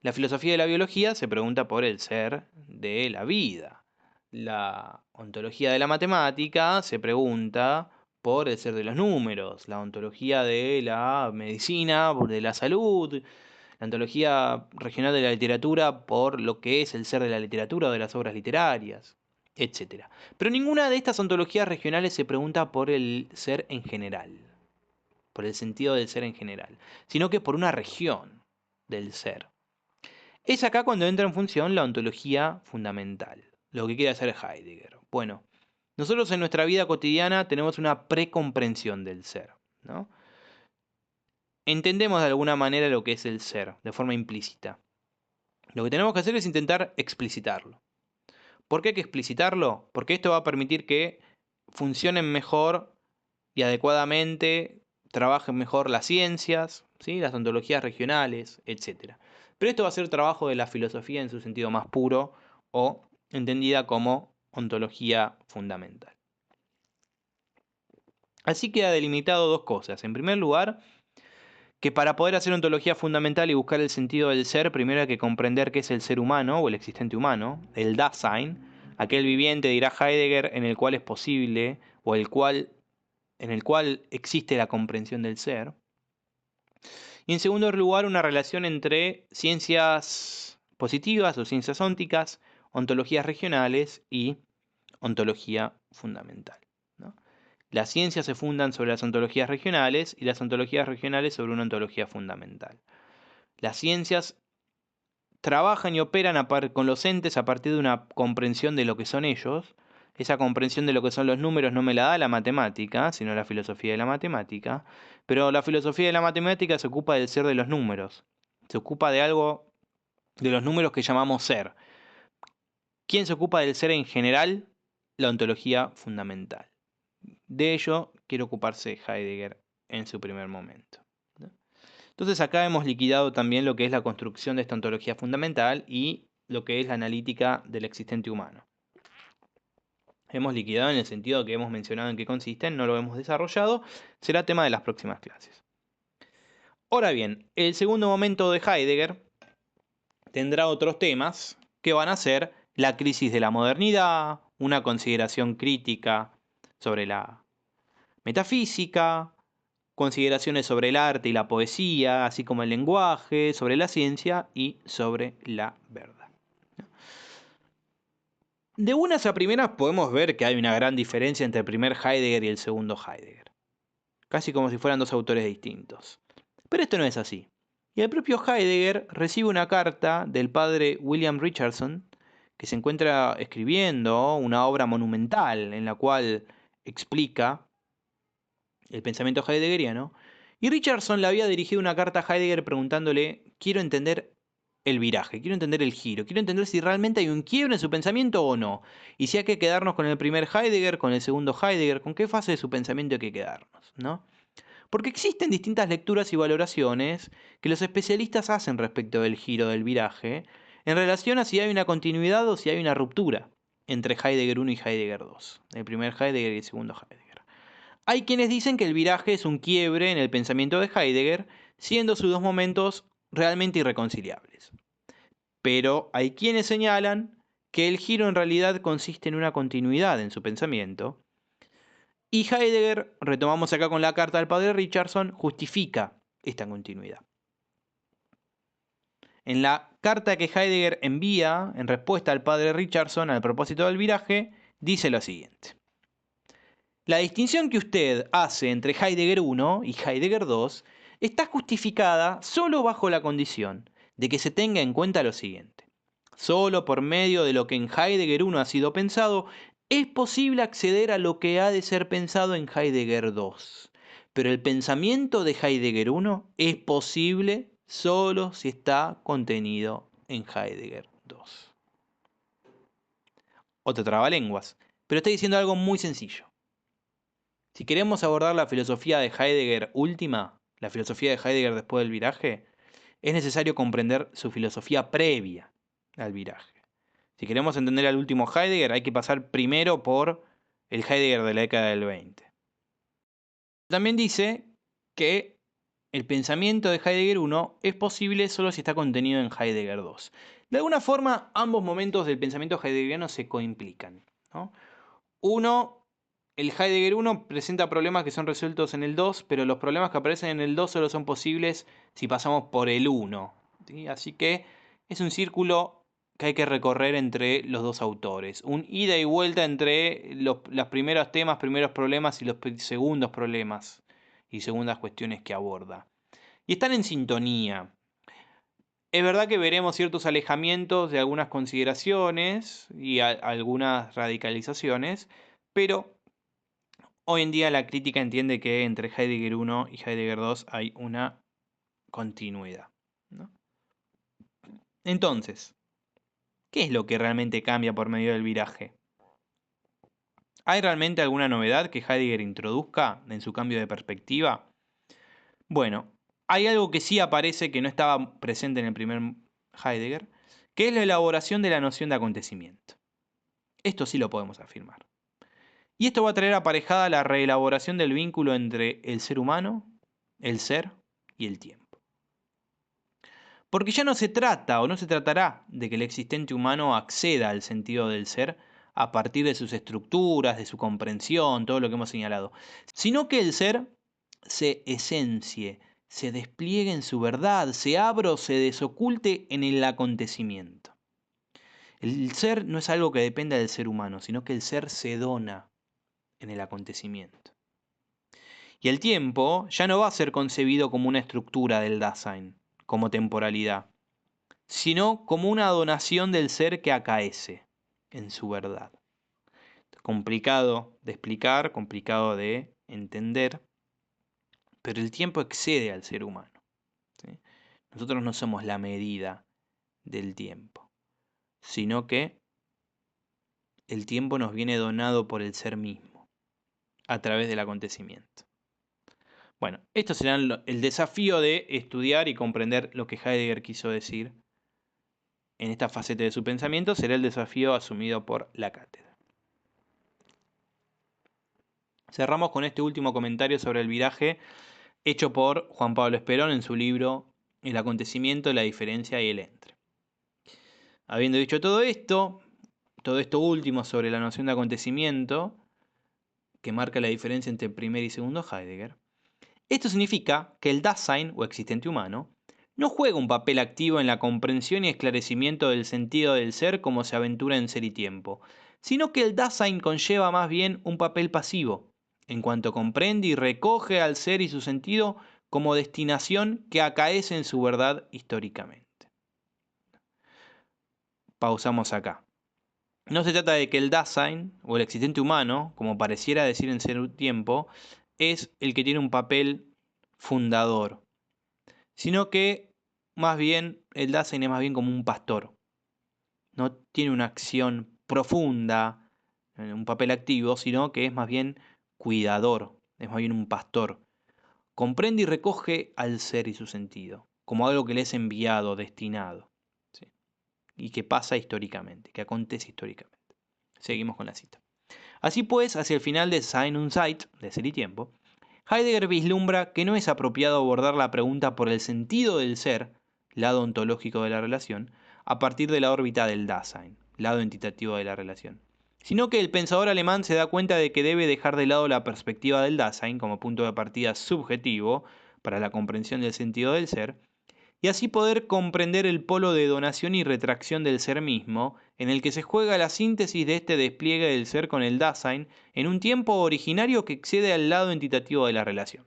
La filosofía de la biología se pregunta por el ser de la vida. La ontología de la matemática se pregunta por el ser de los números. La ontología de la medicina, de la salud. La ontología regional de la literatura por lo que es el ser de la literatura o de las obras literarias, etc. Pero ninguna de estas ontologías regionales se pregunta por el ser en general, por el sentido del ser en general, sino que por una región del ser. Es acá cuando entra en función la ontología fundamental, lo que quiere hacer Heidegger. Bueno, nosotros en nuestra vida cotidiana tenemos una precomprensión del ser, ¿no? Entendemos de alguna manera lo que es el ser, de forma implícita. Lo que tenemos que hacer es intentar explicitarlo. ¿Por qué hay que explicitarlo? Porque esto va a permitir que funcionen mejor y adecuadamente, trabajen mejor las ciencias, ¿sí? Las ontologías regionales, etc. Pero esto va a ser trabajo de la filosofía en su sentido más puro o entendida como ontología fundamental. Así queda delimitado dos cosas. En primer lugar, que para poder hacer ontología fundamental y buscar el sentido del ser, primero hay que comprender qué es el ser humano o el existente humano, el Dasein, aquel viviente, dirá Heidegger, en el cual es posible o en el cual existe la comprensión del ser. Y en segundo lugar, una relación entre ciencias positivas o ciencias ónticas, ontologías regionales y ontología fundamental, ¿no? Las ciencias se fundan sobre las ontologías regionales y las ontologías regionales sobre una ontología fundamental. Las ciencias trabajan y operan con los entes a partir de una comprensión de lo que son ellos. Esa comprensión de lo que son los números no me la da la matemática, sino la filosofía de la matemática. Pero la filosofía de la matemática se ocupa del ser de los números. Se ocupa de algo, de los números que llamamos ser. ¿Quién se ocupa del ser en general? La ontología fundamental. De ello quiere ocuparse Heidegger en su primer momento, ¿no? Entonces acá hemos liquidado también lo que es la construcción de esta ontología fundamental y lo que es la analítica del existente humano. Hemos liquidado en el sentido que hemos mencionado en qué consisten, no lo hemos desarrollado, será tema de las próximas clases. Ahora bien, el segundo momento de Heidegger tendrá otros temas que van a ser la crisis de la modernidad, una consideración crítica sobre la metafísica, consideraciones sobre el arte y la poesía, así como el lenguaje, sobre la ciencia y sobre la verdad. De unas a primeras podemos ver que hay una gran diferencia entre el primer Heidegger y el segundo Heidegger, casi como si fueran dos autores distintos. Pero esto no es así. Y el propio Heidegger recibe una carta del padre William Richardson, que se encuentra escribiendo una obra monumental en la cual explica el pensamiento heideggeriano, y Richardson le había dirigido una carta a Heidegger preguntándole, quiero entender el viraje, quiero entender el giro, quiero entender si realmente hay un quiebre en su pensamiento o no, y si hay que quedarnos con el primer Heidegger, con el segundo Heidegger, con qué fase de su pensamiento hay que quedarnos, ¿no? Porque existen distintas lecturas y valoraciones que los especialistas hacen respecto del giro del viraje en relación a si hay una continuidad o si hay una ruptura entre Heidegger 1 y Heidegger 2, el primer Heidegger y el segundo Heidegger. Hay quienes dicen que el viraje es un quiebre en el pensamiento de Heidegger, siendo sus dos momentos realmente irreconciliables. Pero hay quienes señalan que el giro en realidad consiste en una continuidad en su pensamiento, y Heidegger, retomamos acá con la carta del padre Richardson, justifica esta continuidad. En la carta que Heidegger envía en respuesta al padre Richardson al propósito del viraje, dice lo siguiente. La distinción que usted hace entre Heidegger 1 y Heidegger 2 está justificada solo bajo la condición de que se tenga en cuenta lo siguiente. Solo por medio de lo que en Heidegger 1 ha sido pensado, es posible acceder a lo que ha de ser pensado en Heidegger 2. Pero el pensamiento de Heidegger 1 es posible solo si está contenido en Heidegger 2. Otra trabalenguas, pero está diciendo algo muy sencillo. Si queremos abordar la filosofía de Heidegger última, la filosofía de Heidegger después del viraje, es necesario comprender su filosofía previa al viraje. Si queremos entender al último Heidegger, hay que pasar primero por el Heidegger de la década del 20. También dice que el pensamiento de Heidegger 1 es posible solo si está contenido en Heidegger 2. De alguna forma, ambos momentos del pensamiento heideggeriano se coimplican, ¿no? Uno, el Heidegger 1 presenta problemas que son resueltos en el 2, pero los problemas que aparecen en el 2 solo son posibles si pasamos por el 1. ¿Sí? Así que es un círculo que hay que recorrer entre los dos autores. Un ida y vuelta entre los primeros temas, primeros problemas y los segundos problemas y segundas cuestiones que aborda. Y están en sintonía. Es verdad que veremos ciertos alejamientos de algunas consideraciones y algunas radicalizaciones, pero hoy en día la crítica entiende que entre Heidegger 1 y Heidegger 2 hay una continuidad, ¿no? Entonces, ¿qué es lo que realmente cambia por medio del viraje? ¿Hay realmente alguna novedad que Heidegger introduzca en su cambio de perspectiva? Bueno, hay algo que sí aparece que no estaba presente en el primer Heidegger, que es la elaboración de la noción de acontecimiento. Esto sí lo podemos afirmar. Y esto va a traer aparejada la reelaboración del vínculo entre el ser humano, el ser y el tiempo. Porque ya no se trata o no se tratará de que el existente humano acceda al sentido del ser a partir de sus estructuras, de su comprensión, todo lo que hemos señalado, sino que el ser se esencie, se despliegue en su verdad, se abra o se desoculte en el acontecimiento. El ser no es algo que dependa del ser humano, sino que el ser se dona en el acontecimiento. Y el tiempo ya no va a ser concebido como una estructura del Dasein, como temporalidad, sino como una donación del ser que acaece en su verdad. Complicado de explicar, complicado de entender, pero el tiempo excede al ser humano, ¿sí? Nosotros no somos la medida del tiempo, sino que el tiempo nos viene donado por el ser mismo, a través del acontecimiento. Bueno, esto será el desafío de estudiar y comprender lo que Heidegger quiso decir en esta faceta de su pensamiento, será el desafío asumido por la cátedra. Cerramos con este último comentario sobre el viraje hecho por Juan Pablo Esperón en su libro El acontecimiento, la diferencia y el entre. Habiendo dicho todo esto último sobre la noción de acontecimiento, que marca la diferencia entre primer y segundo Heidegger, esto significa que el Dasein, o existente humano, no juega un papel activo en la comprensión y esclarecimiento del sentido del ser como se aventura en Ser y Tiempo, sino que el Dasein conlleva más bien un papel pasivo, en cuanto comprende y recoge al ser y su sentido como destinación que acaece en su verdad históricamente. Pausamos acá. No se trata de que el Dasein, o el existente humano, como pareciera decir en Ser y Tiempo, es el que tiene un papel fundador, sino que más bien el Dasein es más bien como un pastor. No tiene una acción profunda, un papel activo, sino que es más bien cuidador, es más bien un pastor. Comprende y recoge al ser y su sentido, como algo que le es enviado, destinado, ¿sí? Y que pasa históricamente, que acontece históricamente. Seguimos con la cita. Así pues, hacia el final de Sein und Zeit, de Ser y Tiempo, Heidegger vislumbra que no es apropiado abordar la pregunta por el sentido del ser, lado ontológico de la relación, a partir de la órbita del Dasein, lado entitativo de la relación, sino que el pensador alemán se da cuenta de que debe dejar de lado la perspectiva del Dasein como punto de partida subjetivo para la comprensión del sentido del ser, y así poder comprender el polo de donación y retracción del ser mismo, en el que se juega la síntesis de este despliegue del ser con el Dasein en un tiempo originario que excede al lado entitativo de la relación,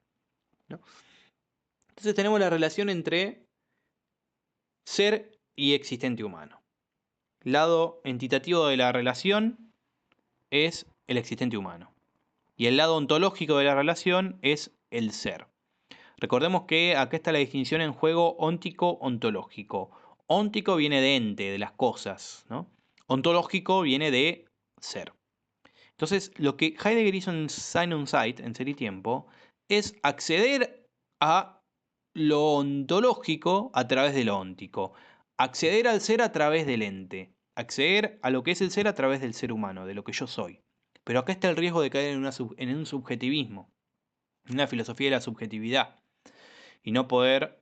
¿no? Entonces tenemos la relación entre ser y existente humano. Lado entitativo de la relación es el existente humano. Y el lado ontológico de la relación es el ser. Recordemos que acá está la distinción en juego óntico-ontológico. Óntico viene de ente, de las cosas, ¿no? Ontológico viene de ser. Entonces, lo que Heidegger hizo en Sein und Zeit, en Ser y Tiempo, es acceder a lo ontológico a través de lo óntico, acceder al ser a través del ente, acceder a lo que es el ser a través del ser humano, de lo que yo soy. Pero acá está el riesgo de caer en un subjetivismo, en una filosofía de la subjetividad, y no poder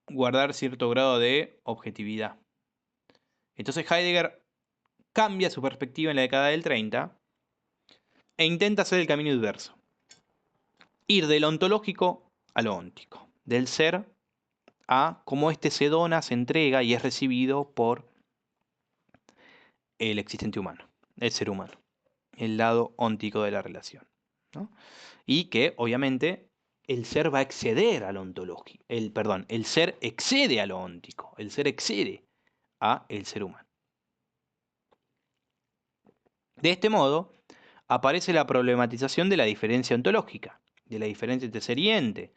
guardar cierto grado de objetividad. Entonces Heidegger cambia su perspectiva en la década del 30 e intenta hacer el camino inverso. Ir del ontológico a lo óntico, del ser a cómo éste se dona, se entrega y es recibido por el existente humano, el ser humano, el lado óntico de la relación, ¿no? Y que obviamente el ser va a exceder a lo ontológico, el ser excede a lo óntico, el ser excede a el ser humano. De este modo, aparece la problematización de la diferencia ontológica, de la diferencia entre ser y ente,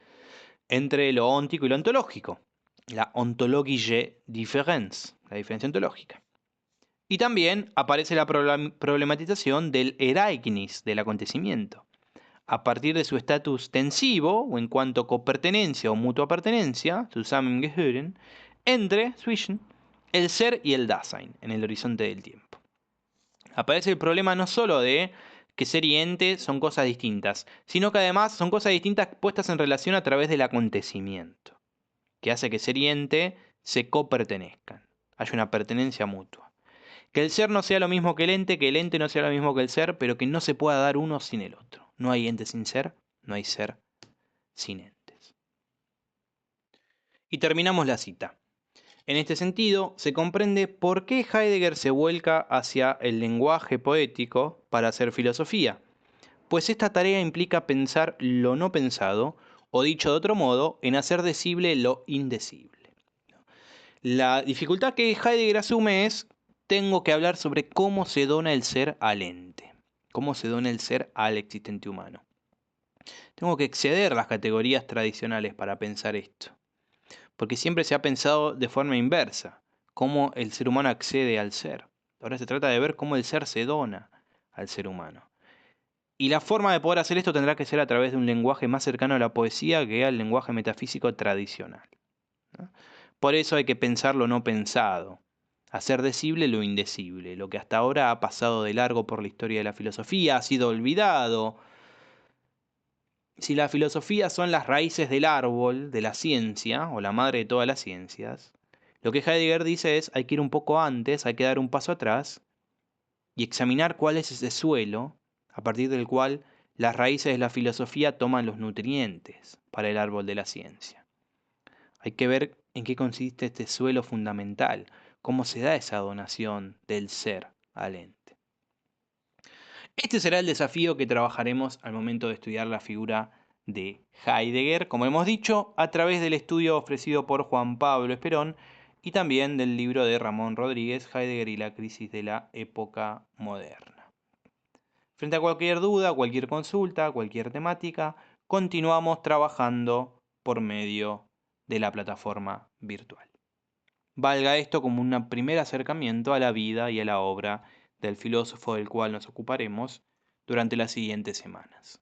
entre lo óntico y lo ontológico, la ontologische Differenz, la diferencia ontológica. Y también aparece la problematización del Ereignis, del acontecimiento, a partir de su estatus tensivo o en cuanto a copertenencia o mutua pertenencia, Zusammengehören, entre, zwischen, el ser y el Dasein en el horizonte del tiempo. Aparece el problema no solo de que ser y ente son cosas distintas, sino que además son cosas distintas puestas en relación a través del acontecimiento, que hace que ser y ente se copertenezcan, haya una pertenencia mutua. Que el ser no sea lo mismo que el ente no sea lo mismo que el ser, pero que no se pueda dar uno sin el otro. No hay ente sin ser, no hay ser sin entes. Y terminamos la cita. En este sentido, se comprende por qué Heidegger se vuelca hacia el lenguaje poético para hacer filosofía, pues esta tarea implica pensar lo no pensado, o dicho de otro modo, en hacer decible lo indecible. La dificultad que Heidegger asume es, tengo que hablar sobre cómo se dona el ser al ente, cómo se dona el ser al existente humano. Tengo que exceder las categorías tradicionales para pensar esto, porque siempre se ha pensado de forma inversa, cómo el ser humano accede al ser. Ahora se trata de ver cómo el ser se dona al ser humano. Y la forma de poder hacer esto tendrá que ser a través de un lenguaje más cercano a la poesía que al lenguaje metafísico tradicional, ¿no? Por eso hay que pensar lo no pensado, hacer decible lo indecible, lo que hasta ahora ha pasado de largo por la historia de la filosofía, ha sido olvidado. Si la filosofía son las raíces del árbol de la ciencia, o la madre de todas las ciencias, lo que Heidegger dice es hay que ir un poco antes, hay que dar un paso atrás y examinar cuál es ese suelo a partir del cual las raíces de la filosofía toman los nutrientes para el árbol de la ciencia. Hay que ver en qué consiste este suelo fundamental, cómo se da esa donación del ser al ente. Este será el desafío que trabajaremos al momento de estudiar la figura de Heidegger, como hemos dicho, a través del estudio ofrecido por Juan Pablo Esperón y también del libro de Ramón Rodríguez, Heidegger y la crisis de la época moderna. Frente a cualquier duda, cualquier consulta, cualquier temática, continuamos trabajando por medio de la plataforma virtual. Valga esto como un primer acercamiento a la vida y a la obra del filósofo del cual nos ocuparemos durante las siguientes semanas.